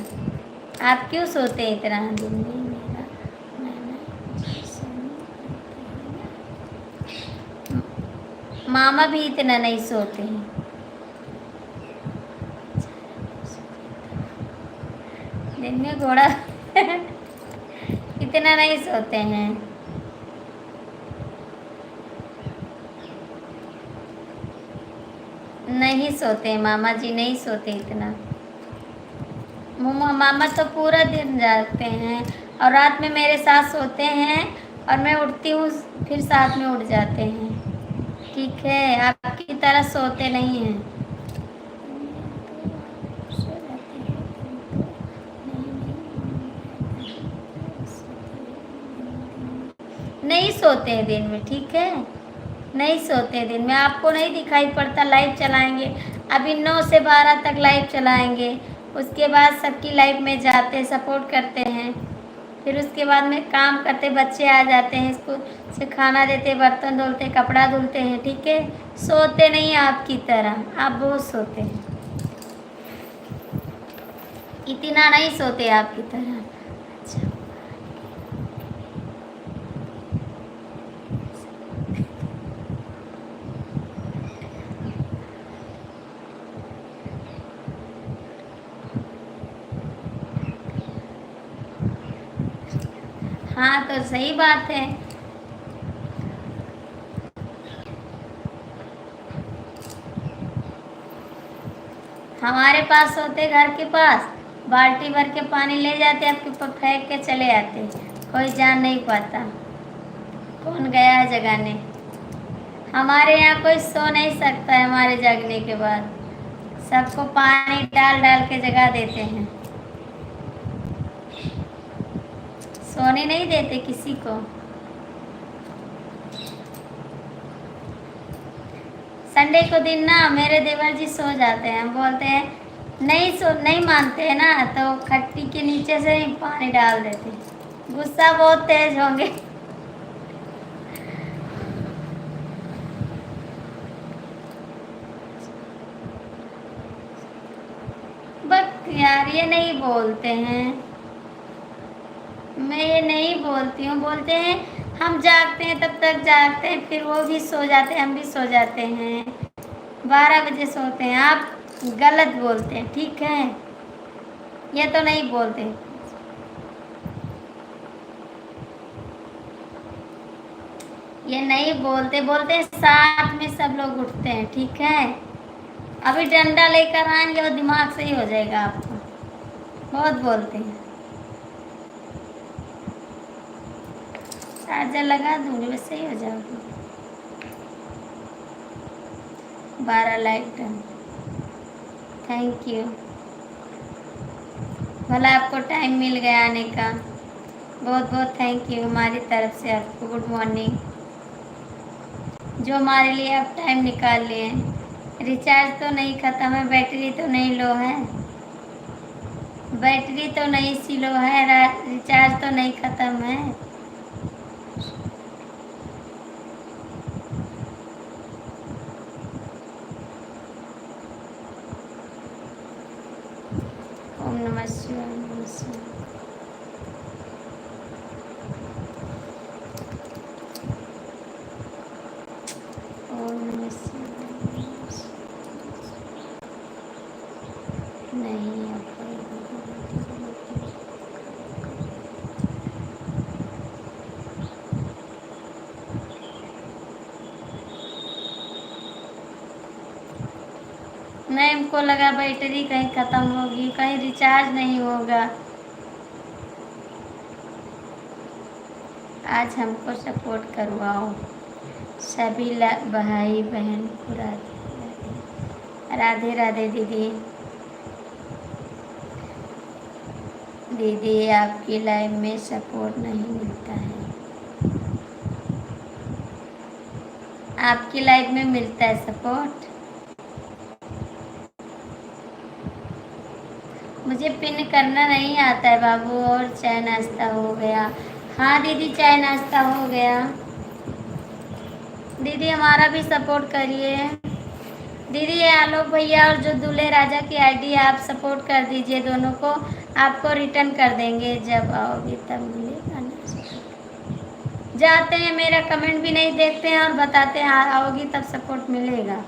आप क्यों सोते इतना दिन में? मामा भी इतना नहीं सोते हैं। दिन में घोड़ा इतना नहीं सोते हैं। नहीं सोते मामा जी, नहीं सोते इतना। मामा तो पूरा दिन जागते हैं, और रात में मेरे साथ सोते हैं, और मैं उठती हूँ फिर साथ में उठ जाते हैं, ठीक है। आपकी तरह सोते नहीं हैं। नहीं सोते हैं दिन में, ठीक है। नहीं सोते दिन में, आपको नहीं दिखाई पड़ता। लाइव चलाएंगे अभी 9 से 12 तक लाइव चलाएंगे, उसके बाद सबकी लाइव में जाते, सपोर्ट करते हैं, फिर उसके बाद में काम करते, बच्चे आ जाते हैं, स्कूल से खाना देते, बर्तन धुलते, कपड़ा धुलते हैं, ठीक है। सोते नहीं आपकी तरह, आप बहुत सोते हैं, इतना नहीं सोते आपकी तरह। अच्छा, हाँ तो सही बात है। हमारे पास होते घर के पास, बाल्टी भर के पानी ले जाते, आपके ऊपर फेंक के चले आते, कोई जान नहीं पाता कौन गया है जगाने। हमारे यहाँ कोई सो नहीं सकता है हमारे जगने के बाद, सबको पानी डाल डाल के जगा देते हैं, सोने नहीं देते किसी को। संडे को दिन ना मेरे देवर जी सो जाते हैं, बोलते हैं नहीं मानते हैं ना, तो खट्टी के नीचे से ही पानी डाल देते, गुस्सा बहुत तेज होंगे। बट यार ये नहीं बोलते हैं, मैं ये नहीं बोलती हूँ, बोलते हैं हम जागते हैं तब तक जागते हैं, फिर वो भी सो जाते हैं, हम भी सो जाते हैं, 12 बजे सोते हैं। आप गलत बोलते हैं, ठीक है, ये तो नहीं बोलते। ये नहीं बोलते, बोलते हैं साथ में सब लोग उठते हैं, ठीक है। अभी डंडा लेकर आएंगे वो दिमाग से ही हो जाएगा आपको, बहुत बोलते हैं। चार्जर लगा दूंगी बस सही हो जाओगी। 12 लाइट डन, थैंक यू। भला आपको टाइम मिल गया आने का, बहुत बहुत थैंक यू हमारी तरफ से आपको। गुड मॉर्निंग, जो हमारे लिए आप टाइम निकाल लिए। रिचार्ज तो नहीं ख़त्म है, बैटरी तो नहीं लो है, बैटरी तो नहीं सी लो है, रिचार्ज तो नहीं ख़त्म है। ओम नमः शिवाय, नमः शिवाय। ओम नमः शिवाय, नमः शिवाय। नहीं अब नहीं, हमको लगा बैटरी कहीं ख़त्म होगी, कहीं रिचार्ज नहीं होगा। आज हमको सपोर्ट करवाओ सभी भाई बहन को। राधे राधे राधे दीदी। दीदी आपकी लाइफ में सपोर्ट नहीं मिलता है, आपकी लाइफ में मिलता है सपोर्ट। मुझे पिन करना नहीं आता है बाबू। और चाय नाश्ता हो गया? हाँ दीदी चाय नाश्ता हो गया। दीदी हमारा भी सपोर्ट करिए। दीदी ये आलोक भैया और जो दूल्हे राजा की आईडी है आप सपोर्ट कर दीजिए, दोनों को आपको रिटर्न कर देंगे जब आओगे तब मिलेगा ना। जाते हैं मेरा कमेंट भी नहीं देखते हैं और बताते हैं आओगी तब सपोर्ट मिलेगा।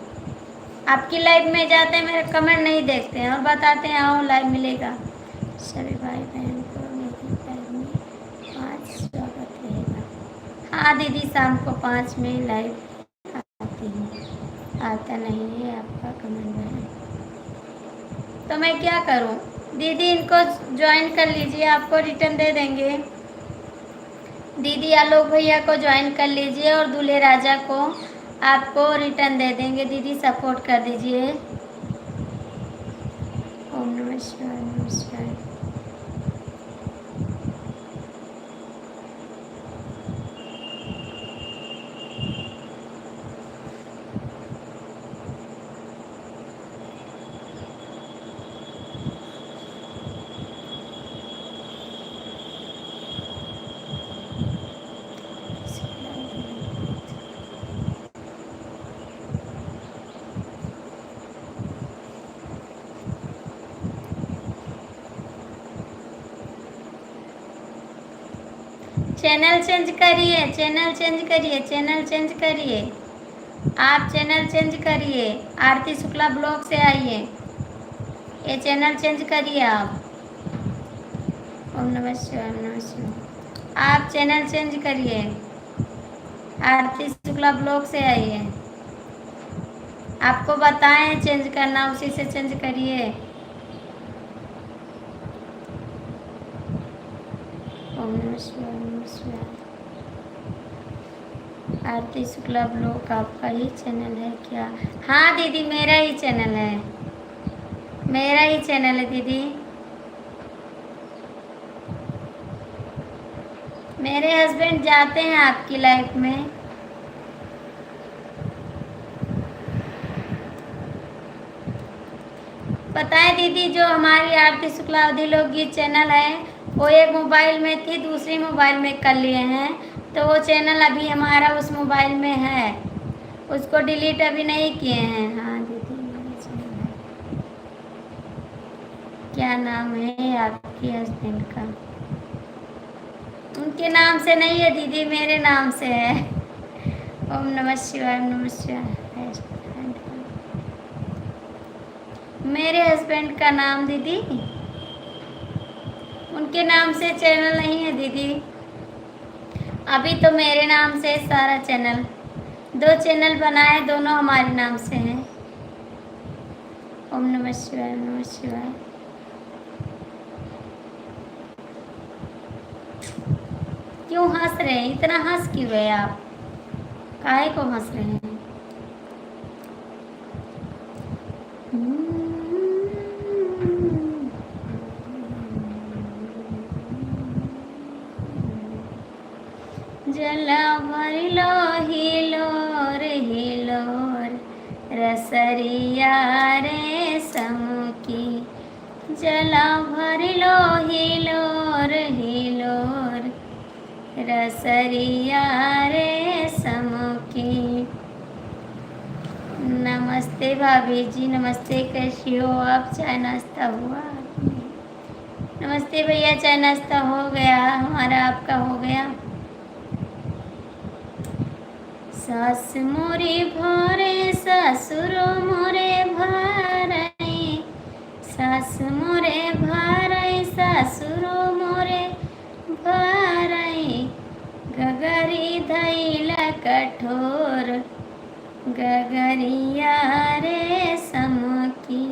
आपकी लाइव में जाते हैं मेरा कमेंट नहीं देखते हैं और बताते हैं आओ लाइव मिलेगा। सभी भाई बहन को मेरी लाइव में 5 स्वागत रहेगा। हाँ दीदी शाम को 5 में लाइव आती हूँ, आता नहीं है आपका कमेंट बहन, तो मैं क्या करूँ? दीदी इनको ज्वाइन कर लीजिए, आपको रिटर्न दे देंगे। दीदी आलोक भैया को ज्वाइन कर लीजिए और दूल्हे राजा को आपको रिटर्न दे देंगे। दीदी सपोर्ट कर दीजिए। ओम नमः शिवाय, नमः शिवाय। चैनल चेंज करिए, चैनल चेंज करिए, चैनल चेंज करिए, आप चैनल चेंज करिए। आरती शुक्ला ब्लॉग से आइए, ये चैनल चेंज करिए आप। ओम नमः शिवाय, नमः शिवाय। आप चैनल चेंज करिए, आरती शुक्ला ब्लॉग से आइए। आपको बताएं चेंज करना, उसी से चेंज करिए। ओम नमः शिवाय, ओम नमः शिवाय। आरती शुक्ला ब्लॉग आपका ही चैनल है क्या? हाँ दीदी, मेरा ही चैनल है, मेरा ही चैनल है दीदी। मेरे हस्बैंड जाते हैं आपकी लाइफ में। पता है दीदी, जो हमारी आरती शुक्ला अवधि लोकगीत चैनल है वो एक मोबाइल में थी, दूसरी मोबाइल में कर लिए हैं, तो वो चैनल अभी हमारा उस मोबाइल में है, उसको डिलीट अभी नहीं किए हैं। हाँ दीदी, मेरा चैनल है। क्या नाम है आपके हस्बैंड का? उनके नाम से नहीं है दीदी, मेरे नाम से है। ओम नमः शिवाय, ओम नमः शिवाय। मेरे हस्बैंड का नाम दीदी, उनके नाम से चैनल नहीं है दीदी, अभी तो मेरे नाम से सारा चैनल। 2 चैनल बनाए, दोनों हमारे नाम से हैं। ओम नमः शिवाय, ओम नमः शिवाय। क्यों हंस रहे हैं? इतना हंस क्यों रहे आप? काहे को हंस रहे हैं? जला भरिलो हिलोर हिलोर, रसरिया रे समुकी। जला भरिलो हिलोर हिलोर, रसरिया रे समुकी। नमस्ते भाभी जी, नमस्ते, कैसी हो आप? चाय नाश्ता हुआ? नमस्ते भैया, चाय नाश्ता हो गया हमारा, आपका हो गया? सास मोरे भरे ससुर मोरे भरे, सास मोरे भरे ससुर मोरे भरे। गगरी धैला कठोर, गगरिया रे समुकी।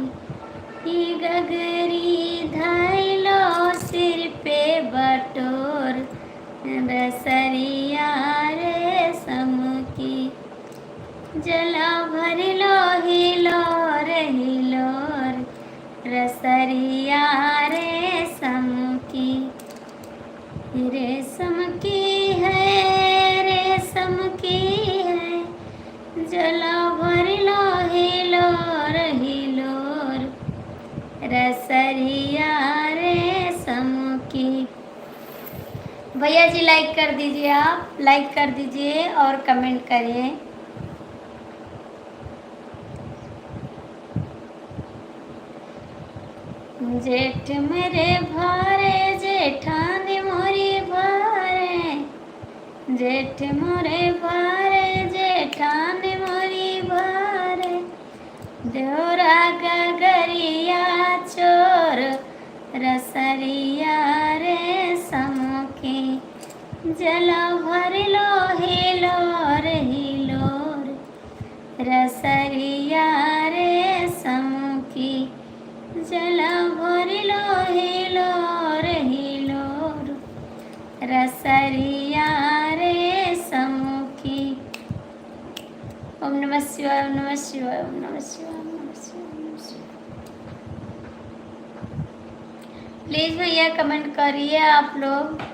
ही गगरी धैलो सिर पे बटोर, रसरिया रे समुकी। जला भरिलो हिलोर हिलोर, रसरिया रे समुकी। रेशम की है, रेशम की है, जला भरिलो हिलोर हिलोर, रसरिया रे समुकी। भैया जी लाइक कर दीजिए, आप लाइक कर दीजिए और कमेंट करिए। जेठ मेरे भारे, जेठानी मोरी भारे, जेठ मोरे भारे, जेठानी मोरी भारे। देवरा गगरिया चोर, रसरिया रे समुकी। जला भरिलो हिलोर हिलोर, रसरिया रे समुकी। जला भरिलो हिलोर हिलोर, रसरिया रे समुकी। ओम नमः शिवाय, ओम नमः शिवाय, ओम नमः शिवाय, ओम नमः शिवाय, ओम नमः शिवाय। प्लीज भैया कमेंट करिए आप लोग।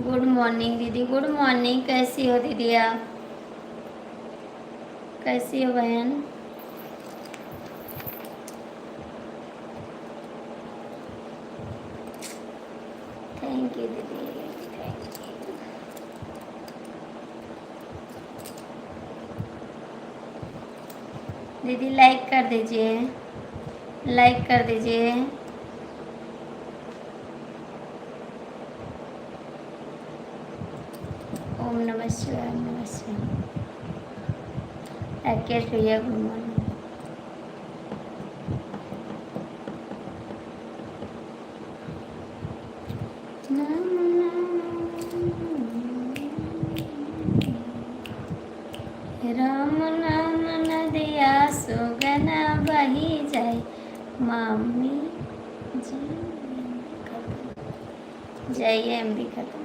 गुड मॉर्निंग दीदी, गुड मॉर्निंग। कैसी हो दीदी आप? कैसी हो बहन? थैंक यू दीदी, थैंक यू। दीदी लाइक कर दीजिए, लाइक कर दीजिए। ओम नमः शिवाय, ओम नमः शिवाय। राकेश भैया गुड मॉर्निंग। राम नाम नदिया सुगना बही जाए, मामी जी खत्म। जाइए हम भी खत्म,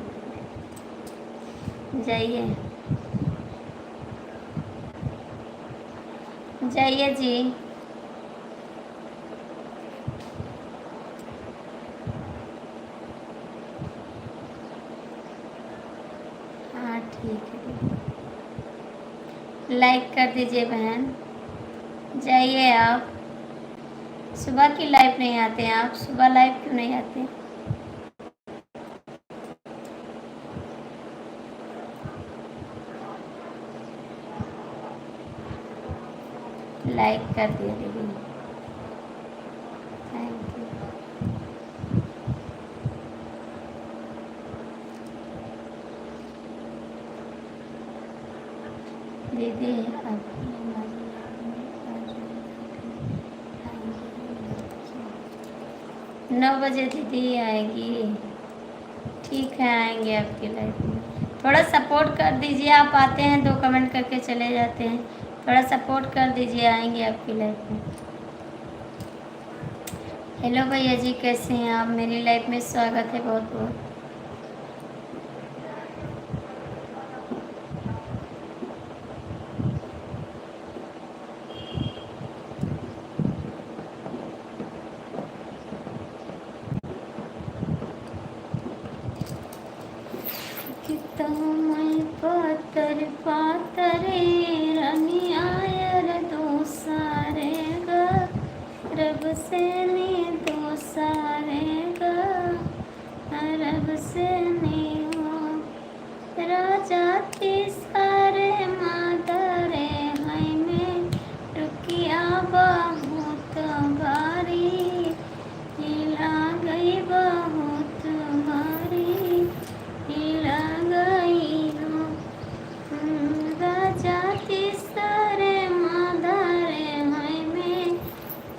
जाइए जाइए जी। हाँ ठीक है, लाइक कर दीजिए बहन। जाइए आप, सुबह की लाइव नहीं आते हैं आप, सुबह लाइव क्यों नहीं आते? लाइक कर दिया दीदी, थैंक यू। दीदी अब 9 बजे दीदी आएगी। ठीक है, आएंगे आपकी लाइफ में। थोड़ा सपोर्ट कर दीजिए, आप आते हैं 2 कमेंट करके चले जाते हैं, थोड़ा सपोर्ट कर दीजिए, आएंगे आपकी लाइफ में। हेलो भैया जी, कैसे हैं आप? मेरी लाइफ में स्वागत है बहुत बहुत। पातर पातरे रनियायर दो सारे गा, रब से ने दो सारे गा, रब से ने हो राजा ती सारे मादरे हाय में रुकिया बहुत बारी, हिला गई बहुत बारी, हिला गई हो राजा तीसरे मादारे हाय में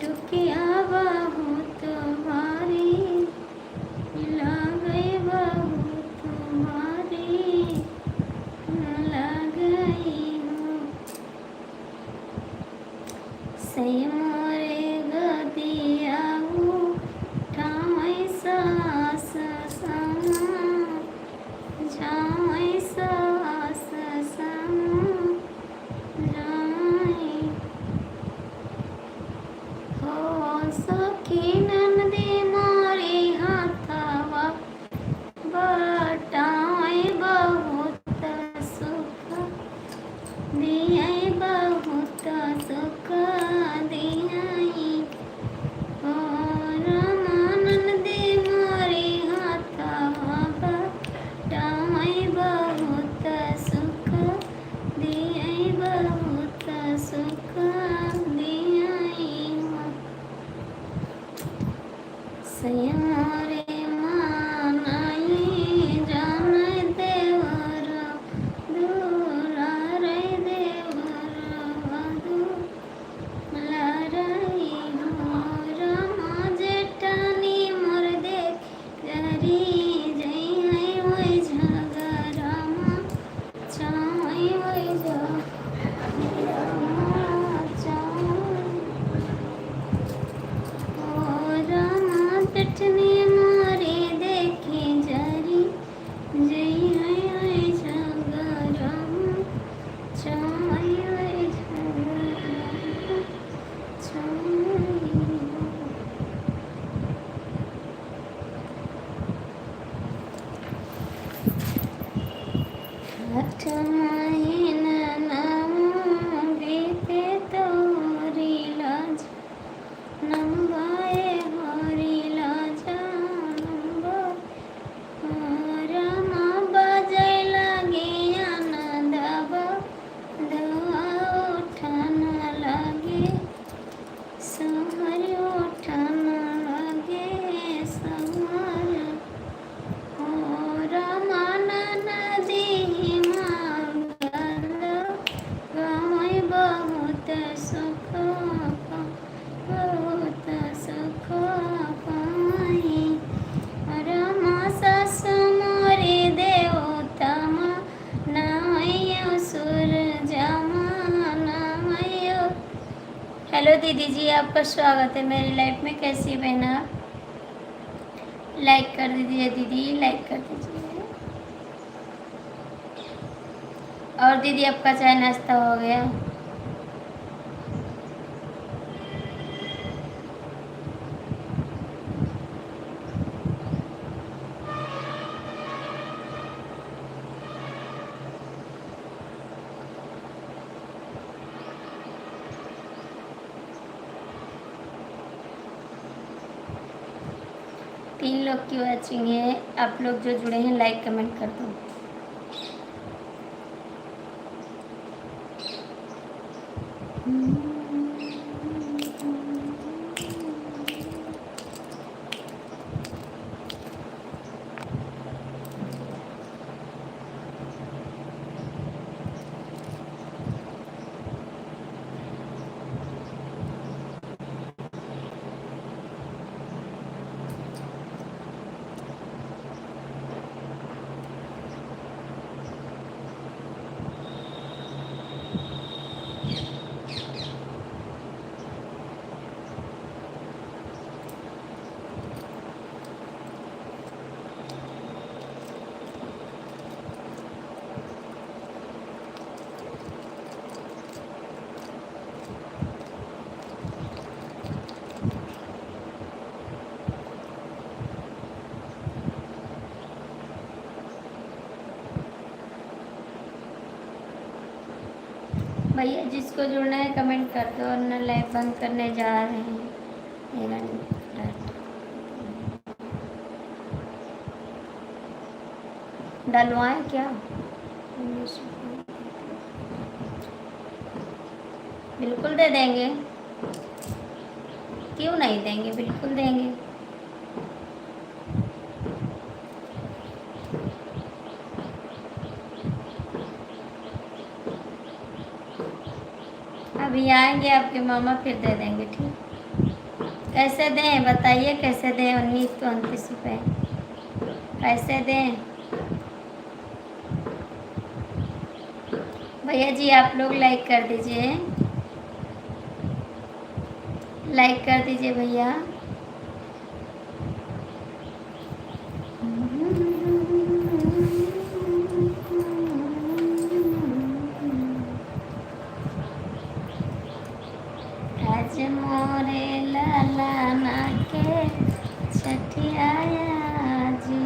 टुकिया बहुत भारी, हिला गई बहुत भारी, हिला गई हो सही मोरे गदिया ठामई सास समा, जामई सास समा, जामई हो सखी नंदी मारी हाथवा बटाई बहुत सुख दियाई, बहुत सुख दियाई हो रामानंदी मारी हाथवा बटाई बहुत सुख दियाई, बहुत सुख दियाई हो सयारे मानाई जान देवर दूरा रे देवर दूला रही हो रामा जेठानी मोर देख जरी जई है वही झगरामा चाई वही झगरामा चाई ओ रामा जेठनी मारे देखी जरी जई है झगरामा चाई वही झगरामा चाई आठ महीना नाम बीते तोरी लाज, नंबाए हरी लाजा नंबा रामा बाजे लगे आनंदबा धुआ उठान लगे सहर उठ आपका स्वागत है मेरी लाइफ में। कैसी बहना? लाइक कर दीजिए दीदी, लाइक कर दीजिए। और दीदी आपका चाय नाश्ता हो गया? तीन लोग की वॉचिंग है, आप लोग जो जुड़े हैं लाइक कमेंट कर दो। भैया जिसको जुड़ना है कमेंट कर दो, वरना लाइव बंद करने जा रहे हैं। मेरा डलवाएं क्या? बिल्कुल दे देंगे, क्यों नहीं देंगे, बिल्कुल देंगे। अभी आएंगे आपके मामा, फिर दे देंगे, ठीक? कैसे दें बताइए, कैसे दें? 19 रुपये कैसे दें भैया जी? आप लोग लाइक कर दीजिए, लाइक कर दीजिए भैया। आज मोरे लाला ना के छठियाया जी,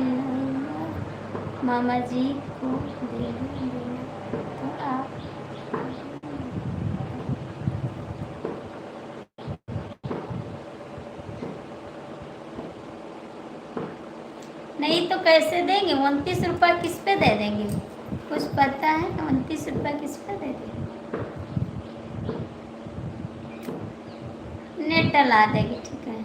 मामा जी को दे देना तो आप। नहीं तो कैसे देंगे? 29 रुपये किस पे दे देंगे? कुछ पता है? 29 रुपये किस पे दे देंगे? नेट ला देगी, ठीक है।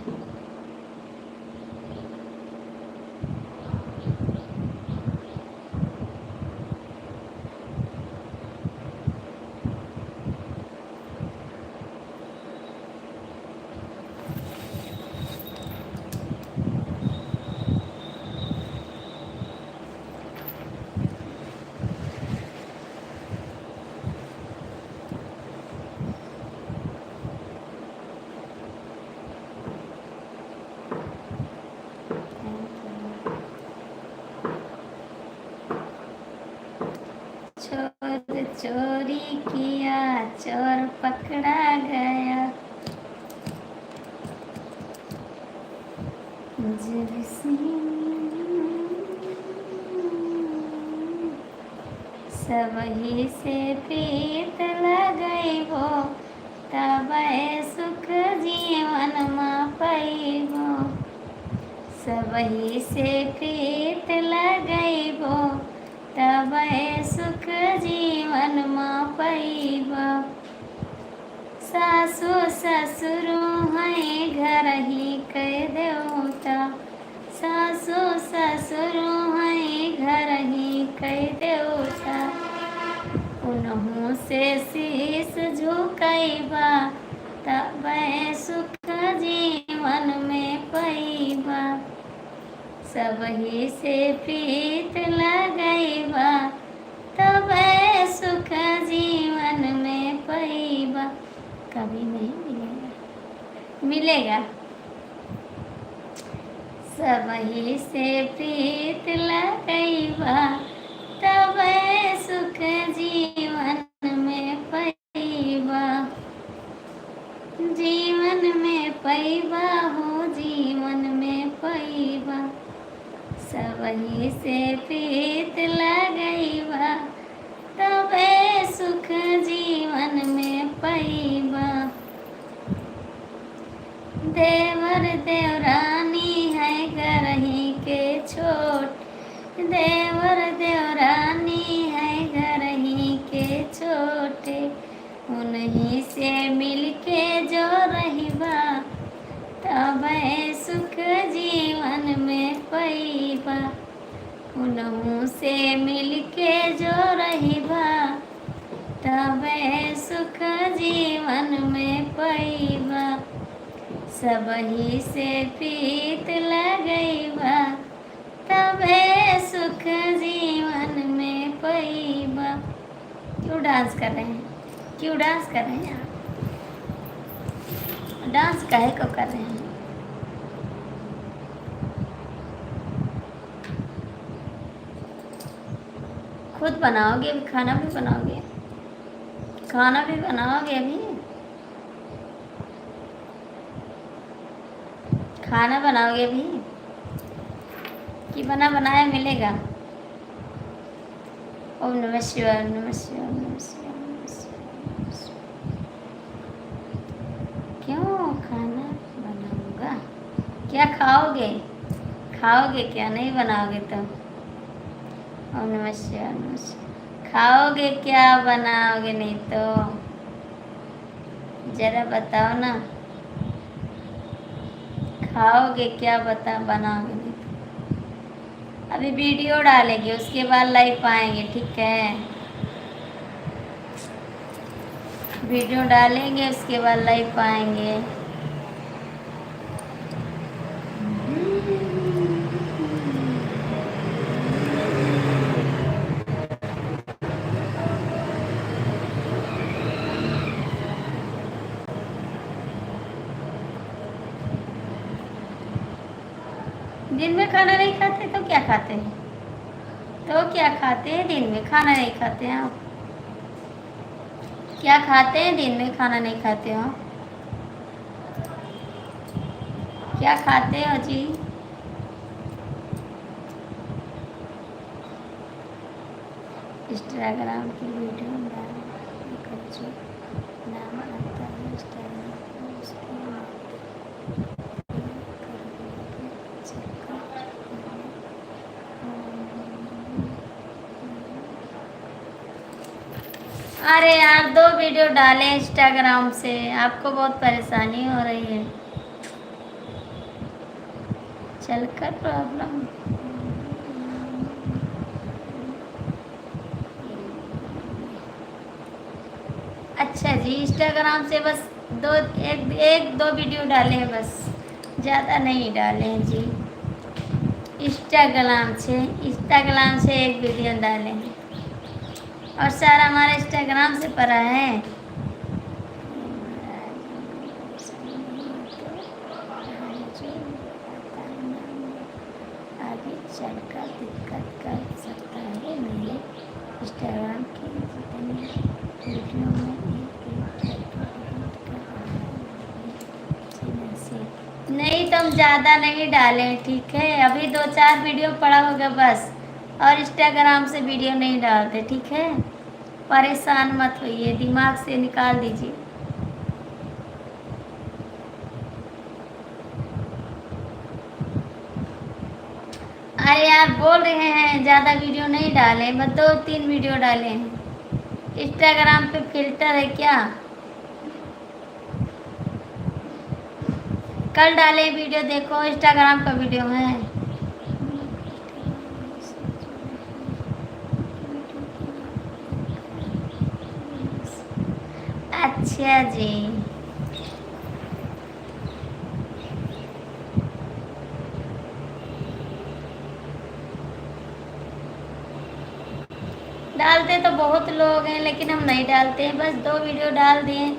चोर चोरी किया, चोर पकड़ा गया। जब सबही से प्रीत लगई हो, तब सुख जीवन में पैबो। सबही से प्रीत लगई हो, तब सुख जीवन में पैबा। सासु ससुर हैं घर ही कह देवता, सासु ससुर हैं घर ही कह देवता। उन्हों से शीश झुकैबा, तब सुख जीवन में पैबा। सबही से प्रीत लगैबा, तब सुख जीवन में पैबा। कभी नहीं मिलेगा। मिलेगा। सबही से प्रीत लगैबा तब सुख जीवन में पैबा, जीवन में पैबा हो जीवन में पैबा। सबही से प्रीत लगैबा तब सुख जीवन में पैबा। देवर देवरानी है घरही के छोट, देवर देवरानी है घरही के छोटे। उन्हीं से मिलके जो रहिबा तब सुख जीवन में पैबा। उन्हों से मिलके जो रहिबा तब सुख जीवन में पैबा। सबही से प्रीत लगैबा तब सुख जीवन में पैबा। क्यों डांस कर रहे हैं, क्यों डांस कर रहे हैं आप? डांस काहे को कर रहे हैं? खुद बनाओगे अभी, खाना भी बनाओगे, खाना भी बनाओगे अभी, खाना बनाओगे अभी कि बना बनाया मिलेगा? ओम नमः शिवाय, ओम नमः शिवाय, ओम नमः शिवाय, ओम नमः शिवाय, ओम नमः शिवाय। क्यों खाना बनाऊंगा? क्या खाओगे? खाओगे क्या? नहीं बनाओगे तो ओम नमः शिवाय, ओम नमः शिवाय। खाओगे क्या? बनाओगे नहीं तो जरा बताओ ना, खाओगे क्या? बता बनाओगे नहीं तो। अभी वीडियो डालेंगे उसके बाद लाइव आएंगे, ठीक है? वीडियो डालेंगे उसके बाद लाइव आएंगे। दिन में खाना नहीं खाते तो क्या खाते हैं? तो क्या खाते हैं दिन में? खाना नहीं खाते हैं आप? क्या खाते हैं दिन में? खाना नहीं खाते हो? क्या खाते हो जी? इंस्टाग्राम की वीडियो डालकर जो नाम आता है इंस्टाग्राम पर उसके अरे यार 2 वीडियो डाले इंस्टाग्राम से, आपको बहुत परेशानी हो रही है। चलकर प्रॉब्लम। अच्छा जी, इंस्टाग्राम से बस एक दो वीडियो डाले हैं बस, ज़्यादा नहीं डाले हैं जी। इंस्टाग्राम से एक वीडियो डाले हैं और सारा हमारा इंस्टाग्राम से पड़ा है। आगे चलकर दिक्कत कर सकता है मेरे इंस्टाग्राम के वीडियो में नहीं, तो हम ज़्यादा नहीं डालें, ठीक है? अभी 2-4 वीडियो पड़ा होगा बस, और इंस्टाग्राम से वीडियो नहीं डालते, ठीक है? परेशान मत होइए, दिमाग से निकाल दीजिए। अरे यार बोल रहे हैं ज़्यादा वीडियो नहीं डाले, बस 2-3 वीडियो डाले हैं। इंस्टाग्राम पे फिल्टर है क्या? कल डाले वीडियो, देखो इंस्टाग्राम का वीडियो है। अच्छा जी, डालते तो बहुत लोग हैं लेकिन हम नहीं डालते हैं, बस 2 वीडियो डाल दिए।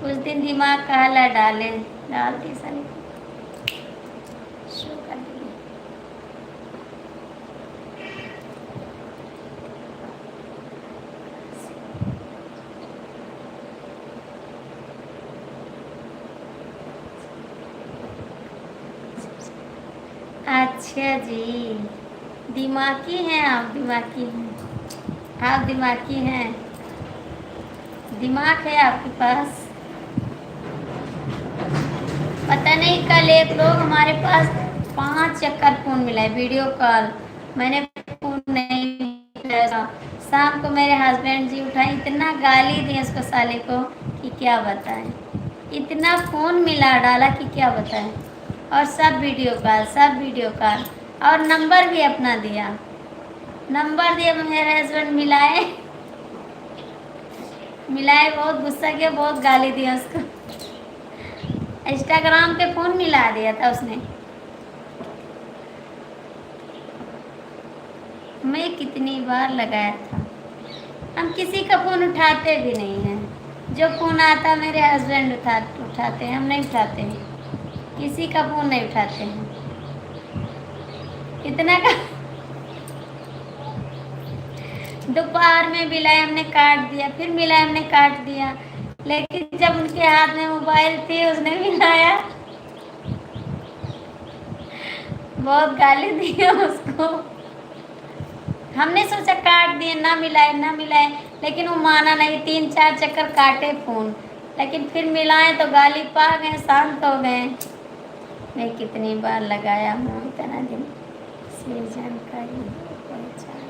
उस दिन दिमाग कहाँ ला डालें। डाल दी सारी शो कर दी। अच्छा जी, दिमागी हैं आप, दिमागी हैं आप, दिमागी हैं, दिमाग है आपके पास। पता नहीं कल एक लोग हमारे पास 5 चक्कर फ़ोन मिला है वीडियो कॉल, मैंने फ़ोन नहीं उठाया। शाम को मेरे हस्बैंड जी उठाए, इतना गाली दी उसको साले को कि क्या बताएं, इतना फ़ोन मिला डाला कि क्या बताएं। और सब वीडियो कॉल, सब वीडियो कॉल, और नंबर भी अपना दिया, नंबर दिया। मेरे हस्बैंड मिलाए, मिलाए, बहुत गुस्सा किया, बहुत गाली दिया उसको। इंस्टाग्राम पे फ़ोन मिला दिया था उसने। मैं कितनी बार लगाया था, हम किसी का फ़ोन उठाते भी नहीं हैं, जो फ़ोन आता मेरे हस्बैंड उठाते हैं, हम नहीं उठाते हैं, किसी का फ़ोन नहीं उठाते हैं। इतना का दोपहर में मिलाए, हमने काट दिया, फिर मिलाए, हमने काट दिया, लेकिन जब उनके हाथ में मोबाइल थी उसने मिलाया, बहुत गाली दी उसको। हमने सोचा काट दिए, ना मिलाए ना मिलाए, लेकिन वो माना नहीं, 3-4 चक्कर काटे फ़ोन, लेकिन फिर मिलाए तो गाली पा गए, शांत हो गए। मैं कितनी बार लगाया हूँ, इतना दिन से जानकारी पहचान।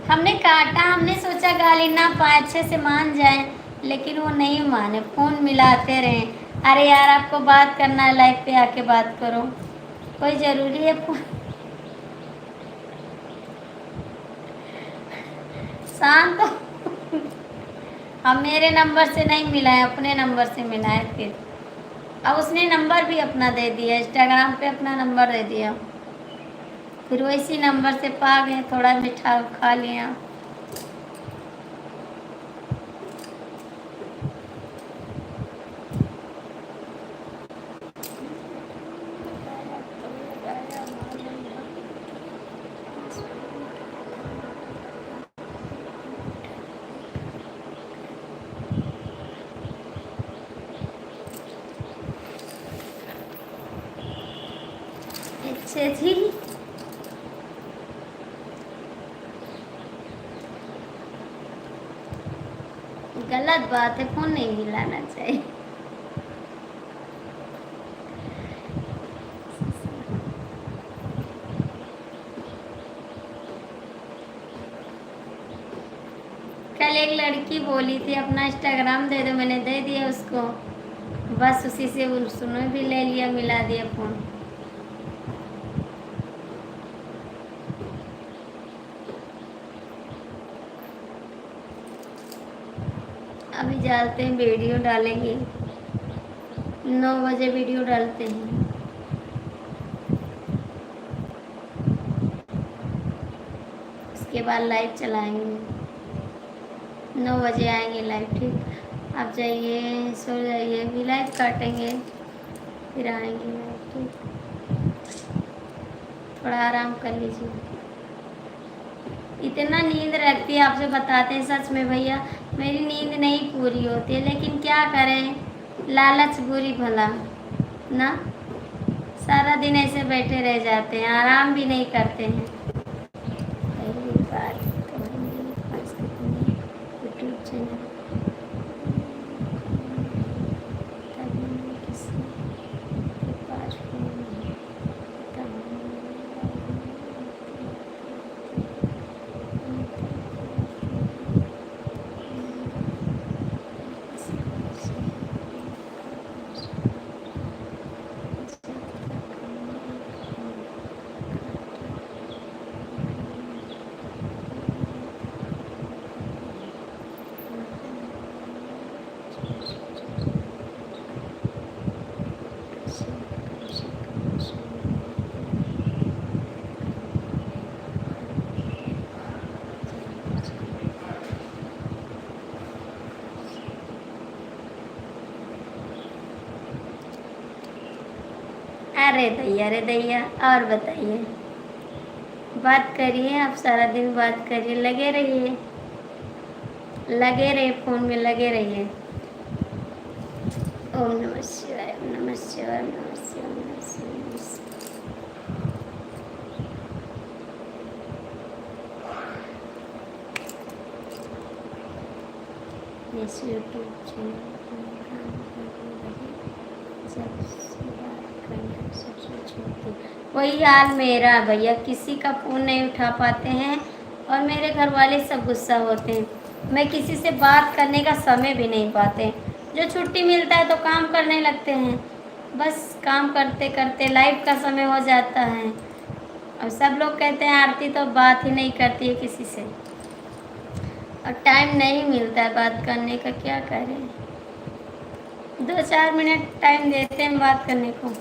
हमने काटा, हमने सोचा गाली ना पाए, अच्छे से मान जाए, लेकिन वो नहीं माने, फ़ोन मिलाते रहे। अरे यार आपको बात करना है, लाइव पे आके बात करो, कोई ज़रूरी है फ़ोन। शांत हो। हम मेरे नंबर से नहीं मिलाए, अपने नंबर से मिलाए। फिर अब उसने नंबर भी अपना दे दिया, इंस्टाग्राम पे अपना नंबर दे दिया, फिर वो इसी नंबर से पा गए, थोड़ा मीठा खा लिया। अच्छा जी, गलत बात है, फ़ोन नहीं मिलाना चाहिए। कल एक लड़की बोली थी अपना इंस्टाग्राम दे दो, मैंने दे दिया उसको, बस उसी से उसने भी ले लिया, मिला दिया फ़ोन। अभी जाते हैं, वीडियो डालेंगे, 9 बजे वीडियो डालते हैं। उसके बाद लाइव चलाएंगे, 9 बजे आएंगे लाइव, ठीक। आप जाइए, सो जाइए, भी लाइव काटेंगे, फिर आएंगे लाइव, ठीक। थोड़ा आराम कर लीजिए। इतना नींद लगती है, आपसे बताते हैं सच में भैया, मेरी नींद नहीं पूरी होती है, लेकिन क्या करें, लालच बुरी भला ना, सारा दिन ऐसे बैठे रह जाते हैं, आराम भी नहीं करते हैं। पहली बार तो मेरे पास कितने यूट्यूब चैनल, तभी मैं किसी के पास फ़ोन नहीं, तब अरे दैया, और बताइए, बात करिए, आप सारा दिन बात करिए, लगे रहिए फोन में, लगे रहिए। ओम नमः शिवाय, ओम नमः शिवाय, ओम नमः शिवाय, ओम नमः शिवाय, ओम नमः शिवाय। इस यूट्यूब चैनल पर काम करने लगी जब से बात करना सबसे छोटी। वही हाल मेरा भैया, किसी का फ़ोन नहीं उठा पाते हैं और मेरे घर वाले सब गुस्सा होते हैं। मैं किसी से बात करने का समय भी नहीं पाते। जो छुट्टी मिलता है तो काम करने लगते हैं, बस काम करते करते लाइफ का समय हो जाता है। और सब लोग कहते हैं आरती तो बात ही नहीं करती है किसी से, और टाइम नहीं मिलता है बात करने का, क्या करें। 2-4 मिनट टाइम देते हैं बात करने को।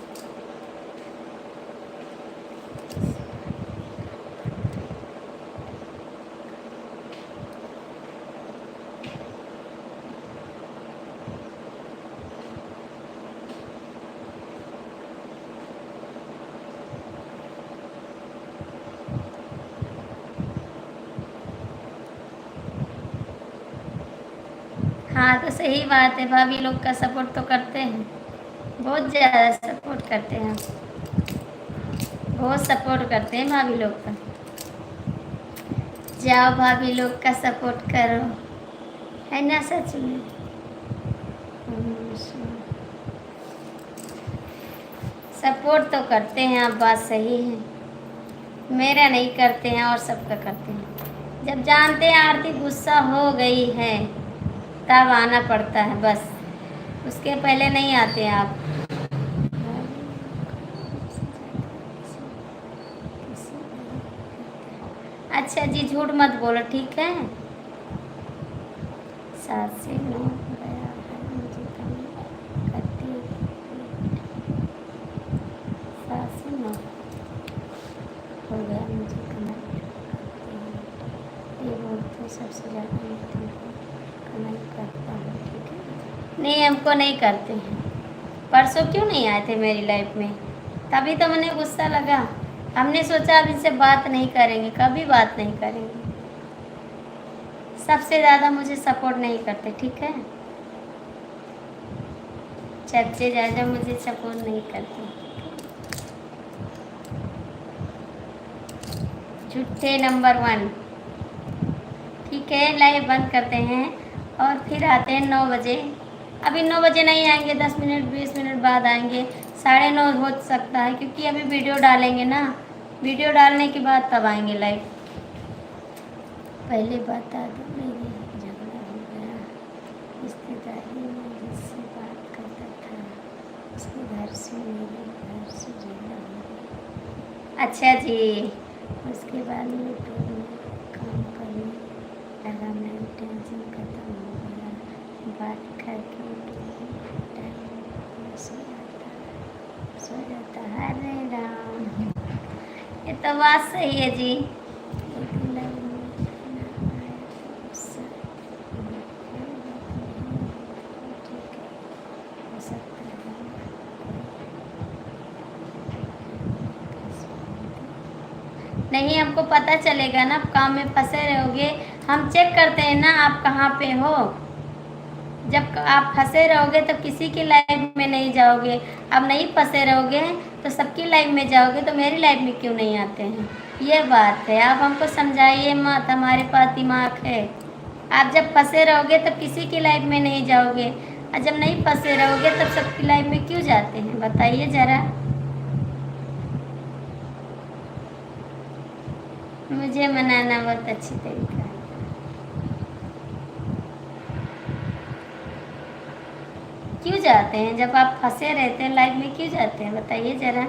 हाँ तो सही बात है, भाभी लोग का सपोर्ट तो करते हैं, बहुत ज़्यादा सपोर्ट करते हैं, बहुत सपोर्ट करते हैं भाभी लोग का। जाओ भाभी लोग का सपोर्ट करो, है ना सच में। सपोर्ट तो करते हैं, आप बात सही है, मेरा नहीं करते हैं और सबका करते हैं। जब जानते हैं आरती गुस्सा हो गई है तब आना पड़ता है, बस उसके पहले नहीं आते आप। अच्छा जी, झूठ मत बोलो, ठीक है। 7 से 9 गया है, मुझे कम करती 7 से 9 हो गया, मुझे कमेंट ये बोलते सबसे ज़्यादा कमेंट करता हूँ, ठीक है। नहीं, हमको नहीं करते हैं। परसों क्यों नहीं आए थे मेरी लाइफ में, तभी तो मैंने गुस्सा लगा। हमने सोचा अब इनसे बात नहीं करेंगे, कभी बात नहीं करेंगे। सबसे ज़्यादा मुझे सपोर्ट नहीं करते, ठीक है। चर्चे ज़्यादा मुझे सपोर्ट नहीं करते, झूठे नंबर 1। ठीक है, लाइव बंद करते हैं और फिर आते हैं 9 बजे। अभी 9 बजे नहीं आएंगे, 10 मिनट 20 मिनट बाद आएंगे, 9:30 हो सकता है, क्योंकि अभी वीडियो डालेंगे ना, वीडियो डालने के बाद तब आएंगे लाइव। पहले बता दो, मेरी झगड़ा हो गया रिश्तेदारी में, जिससे बात करता था उसके घर से मेरे घर से झगड़ा हो गया। अच्छा जी, उसके बाद यूट्यूब में काम करने लगा, मैं टेंशन खत्म हो गया, बात करके सो जाता है। अरे राम, ये तो बात सही है जी। नहीं, हमको पता चलेगा ना, आप काम में फंसे रहोगे, हम चेक करते हैं ना आप कहाँ पे हो। जब आप फंसे रहोगे तो किसी की लाइफ में नहीं जाओगे, अब नहीं फंसे रहोगे तो सबकी लाइफ में जाओगे, तो मेरी लाइफ में क्यों नहीं आते हैं, ये बात है। आप हमको समझाइए मत, हमारे पास दिमाग है। आप जब फंसे रहोगे तब किसी की लाइफ में नहीं जाओगे, और जब नहीं फंसे रहोगे तब सबकी लाइफ में क्यों जाते हैं, बताइए ज़रा। मुझे मनाना बहुत अच्छी तरीका है। क्यों जाते हैं, जब आप फंसे रहते हैं लाइफ में क्यों जाते हैं, बताइए ज़रा।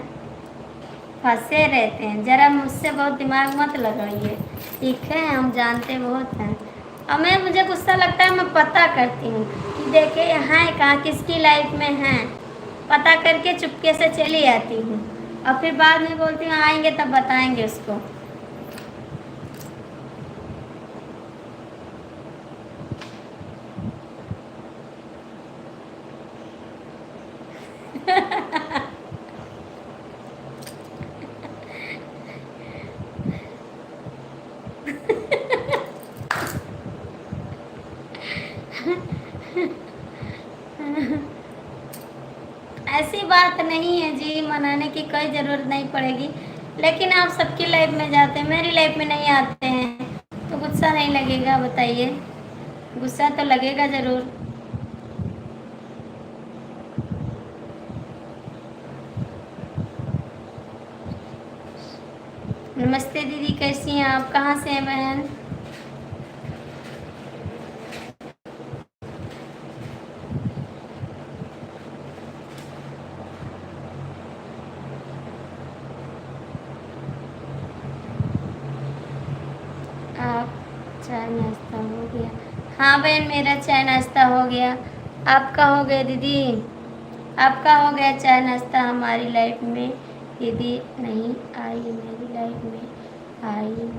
फंसे रहते हैं, ज़रा मुझसे बहुत दिमाग मत लगाइए, ठीक है, हम जानते बहुत हैं। और मुझे गुस्सा लगता है, मैं पता करती हूँ कि देखे हैं कहाँ, किसकी लाइफ में हैं, पता करके चुपके से चली आती हूँ, और फिर बाद में बोलती हूँ आएंगे तब बताएंगे उसको। ऐसी बात नहीं है जी, मनाने की कोई ज़रूरत नहीं पड़ेगी। लेकिन आप सबकी लाइफ में जाते हैं, मेरी लाइफ में नहीं आते हैं, तो गुस्सा नहीं लगेगा? बताइए, गुस्सा तो लगेगा ज़रूर। नमस्ते दीदी, कैसी हैं आप? कहाँ से हैं बहन? आप चाय नाश्ता हो गया? हाँ बहन, मेरा चाय नाश्ता हो गया। आपका हो गया दीदी? आपका हो गया चाय नाश्ता? हमारी लाइफ में दीदी नहीं आई, मेरी लाइफ में आई।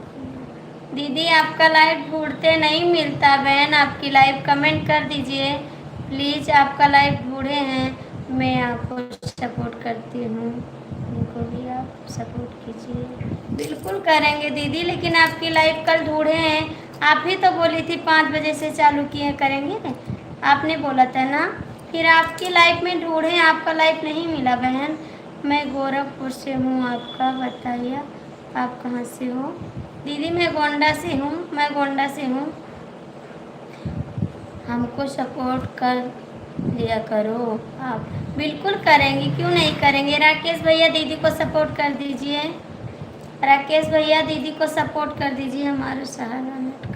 दीदी आपका लाइव ढूंढते नहीं मिलता बहन, आपकी लाइव कमेंट कर दीजिए प्लीज़। आपका लाइव ढूंढे हैं, मैं आपको सपोर्ट करती हूँ, उनको भी आप सपोर्ट कीजिए। बिल्कुल करेंगे दीदी, लेकिन आपकी लाइव कल ढूंढे हैं, आप ही तो बोली थी 5 बजे से चालू किए करेंगे, आपने बोला था ना। फिर आपकी लाइफ में ढूंढे, आपका लाइफ नहीं मिला बहन। मैं गोरखपुर से हूँ, आपका बताइए आप कहाँ से हो? दीदी मैं गोंडा से हूँ, मैं गोंडा से हूँ। हमको सपोर्ट कर लिया करो आप। बिल्कुल करेंगे, क्यों नहीं करेंगे। राकेश भैया दीदी को सपोर्ट कर दीजिए, राकेश भैया दीदी को सपोर्ट कर दीजिए। हमारे सहारा नेट का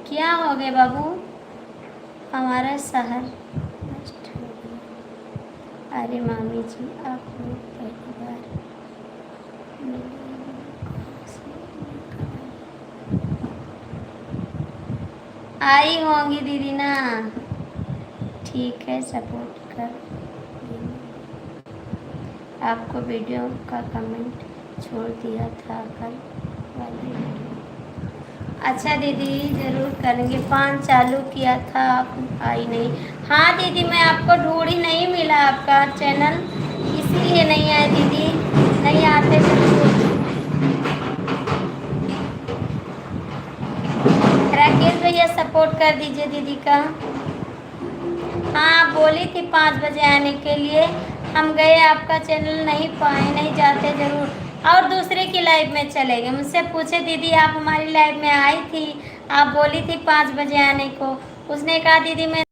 क्या हो गए बाबू? हमारा शहर नष्ट हो गया। अरे मामी जी, आप लोग पहली बार मिले, आई होंगी दीदी ना? ठीक है, सपोर्ट कर देंगे। आपको वीडियो का कमेंट छोड़ दिया था कल वाली वीडियो। अच्छा दीदी ज़रूर करेंगे, 5 चालू किया था, आप आई नहीं। हाँ दीदी, मैं आपको ढूंढ ही नहीं मिला आपका चैनल, इसीलिए नहीं आए दीदी, नहीं आते ज़रूर। राकेश भैया सपोर्ट कर दीजिए दीदी का। हाँ बोली थी 5 बजे आने के लिए, हम गए, आपका चैनल नहीं पाए। नहीं जाते ज़रूर, और दूसरे की लाइव में चले गए। मुझसे पूछे दीदी आप हमारी लाइव में आई थी, आप बोली थी 5 बजे आने को। उसने कहा दीदी मैं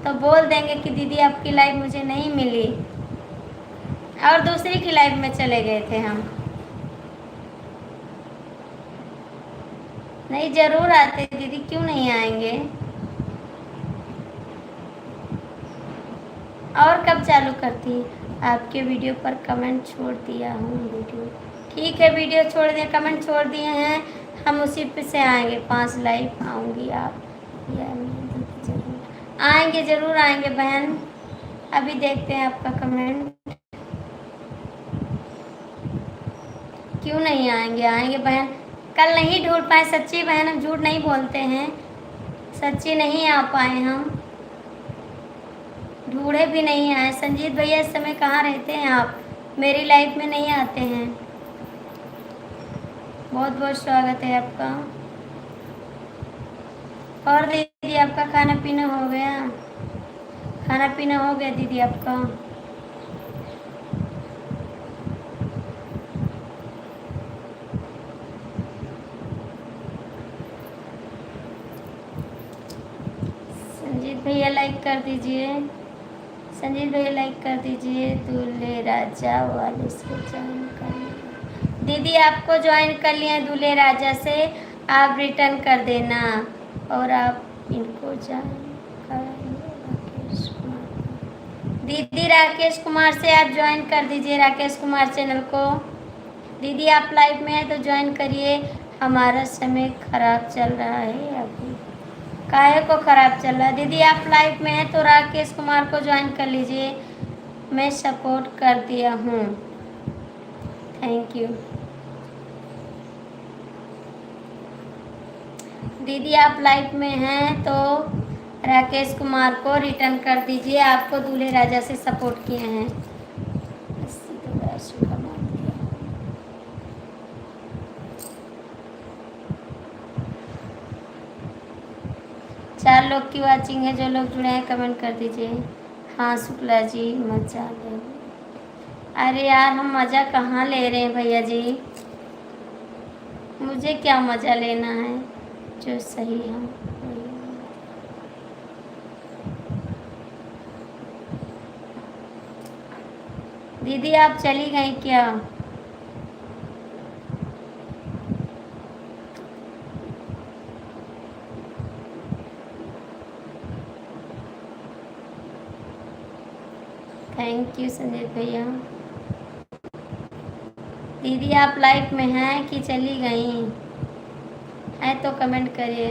तो बोल देंगे कि दीदी आपकी लाइव मुझे नहीं मिली, और दूसरी की लाइव में चले गए थे हम। नहीं ज़रूर आते दीदी, क्यों नहीं आएंगे। और कब चालू करती? आपके वीडियो पर कमेंट छोड़ दिया हूँ। वीडियो ठीक है, वीडियो छोड़ दिए, कमेंट छोड़ दिए हैं, हम उसी पे से आएंगे। 5 लाइव आऊँगी आप या मैं जरूर आएंगे, ज़रूर आएंगे बहन। अभी देखते हैं आपका कमेंट। क्यों नहीं आएंगे, आएंगे बहन। कल नहीं ढूंढ पाए, सच्ची बहन, हम झूठ नहीं बोलते हैं, सच्ची नहीं आ पाए हम, ढूंढे भी नहीं आए। संजीत भैया इस समय कहाँ रहते हैं आप? मेरी लाइफ में नहीं आते हैं। बहुत बहुत स्वागत है आपका। और दीदी आपका खाना पीना हो गया? खाना पीना हो गया दीदी आपका? संजीत भैया लाइक कर दीजिए, संजीत भैया लाइक कर दीजिए। दूल्हे राजा वाले से ज्वाइन कर लिया दीदी, आपको ज्वाइन कर लिया दूल्हे राजा से, आप रिटर्न कर देना। और आप इनको ज्वाइन कर राकेश कुमार दीदी, राकेश कुमार से आप ज्वाइन कर दीजिए, राकेश कुमार चैनल को। दीदी आप लाइव में हैं तो ज्वाइन करिए। हमारा समय खराब चल रहा है अभी। काहे को ख़राब चल रहा है दीदी? आप लाइव में हैं तो राकेश कुमार को ज्वाइन कर लीजिए, मैं सपोर्ट कर दिया हूँ, थैंक यू। दीदी आप लाइव में हैं तो राकेश कुमार को रिटर्न कर दीजिए, आपको दूल्हे राजा से सपोर्ट किए हैं। 4 लोग की वाचिंग है, जो लोग जुड़े हैं कमेंट कर दीजिए। हाँ शुक्ला जी मजा ले। अरे यार हम मज़ा कहाँ ले रहे हैं भैया जी, मुझे क्या मज़ा लेना है, जो सही है वही। दीदी आप चली गई क्या? थैंक यू संजीत भैया। दीदी आप लाइफ में हैं कि चली गई हैं तो कमेंट करिए।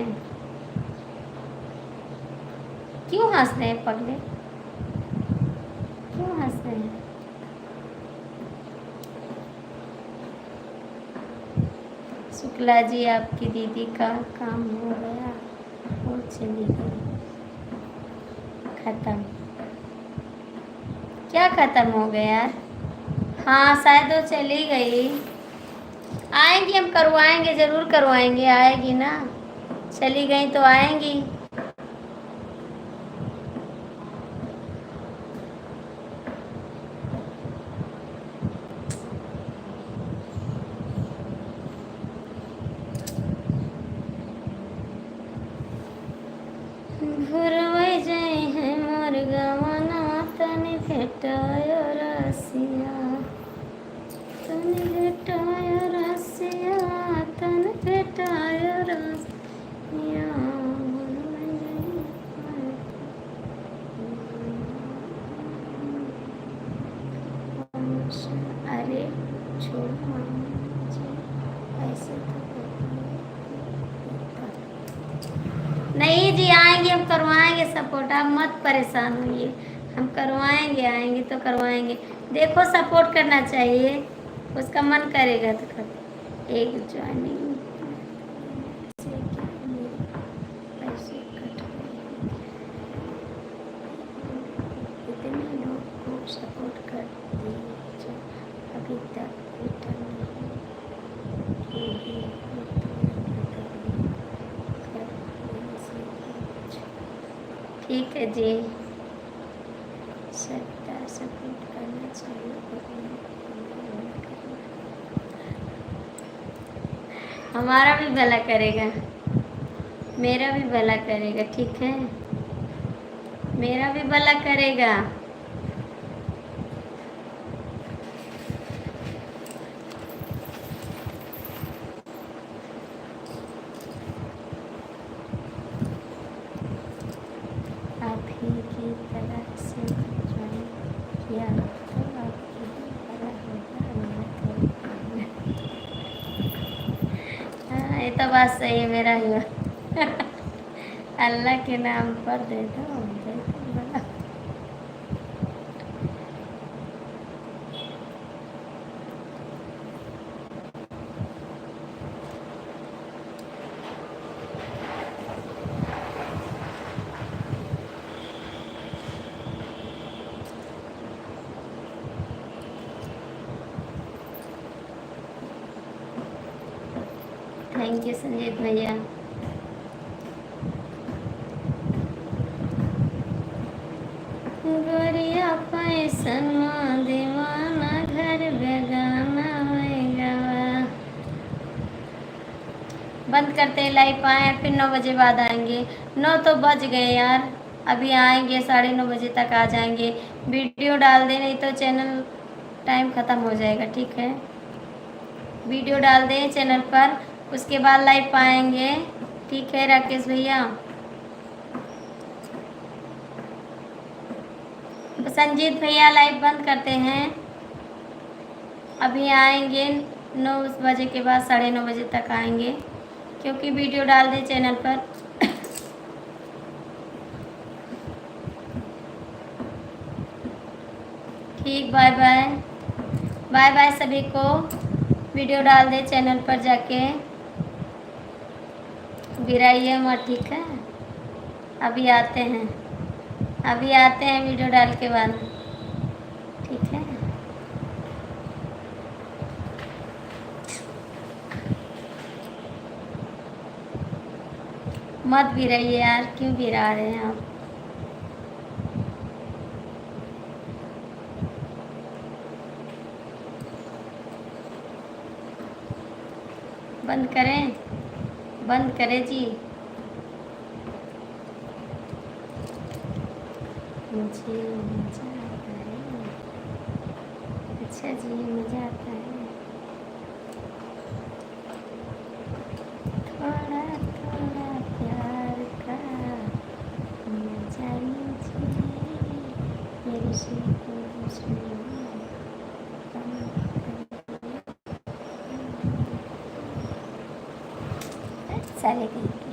क्यों हंस रहे हैं पगले, क्यों हंस रहे हैं? शुक्ला जी आपकी दीदी का काम हो गया, वो चली गई। खत्म? क्या खत्म हो गया यार? हाँ शायद वो चली गई। आएंगी, हम करवाएंगे, ज़रूर करवाएंगे, आएगी ना। चली गई तो आएंगी। भुरवै जाए है मोर गवना तनि भेटाय रसिया, तनि भेटाय रसिया, तनि भेटाय रसिया। अरे छोड़ो मुझे, ऐसे तो नहीं जी, आएंगे हम करवाएंगे सपोर्ट, आप मत परेशान होइए, हम करवाएंगे, आएंगे तो करवाएंगे। देखो सपोर्ट करना चाहिए, उसका मन करेगा तो कर। एक ज्वाइनिंग पैसे कट गए, इतने लोग को सपोर्ट कर दिए जो अभी तक रिटर्न नहीं। ठीक है जी, सबका सपोर्ट करना चाहिए, हमारा भी भला करेगा, मेरा भी भला करेगा, ठीक है, मेरा भी भला करेगा। आप ही की तरह से ज्वाइन किया तो आपकी भी भला होगा, मेहनत करेगा। हाँ ये तो बात सही है, मेरा ही अल्लाह के नाम पर दे दो भला। थैंक यू संजीत भैया। गोरिया पैसन दीवाना घर बेगाना होएगा। बंद करते हैं, लाइव आए फिर 9 बजे बाद आएंगे। 9 तो बज गए यार, अभी आएंगे 9:30 बजे तक आ जाएंगे। वीडियो डाल दे, नहीं तो चैनल टाइम ख़त्म हो जाएगा, ठीक है। वीडियो डाल दें चैनल पर, उसके बाद लाइव आएंगे, ठीक है राकेश भैया। संजीत भैया लाइव बंद करते हैं, अभी आएंगे 9 बजे के बाद 9:30 बजे तक आएंगे, क्योंकि वीडियो डाल दें चैनल पर। ठीक, बाय बाय, बाय बाय सभी को। वीडियो डाल दें चैनल पर जाके, गिराइए मत, ठीक है। अभी आते हैं, अभी आते हैं वीडियो डाल के बाद, ठीक है। मत भी रहिए यार, क्यों गिरा रहे हैं आप? बंद करें, बंद करें जी। मुझे मज़ा आता है। अच्छा जी, मज़ा आता है। थोड़ा थोड़ा प्यार का मजा लीजिए, मेरे से सारे कहीं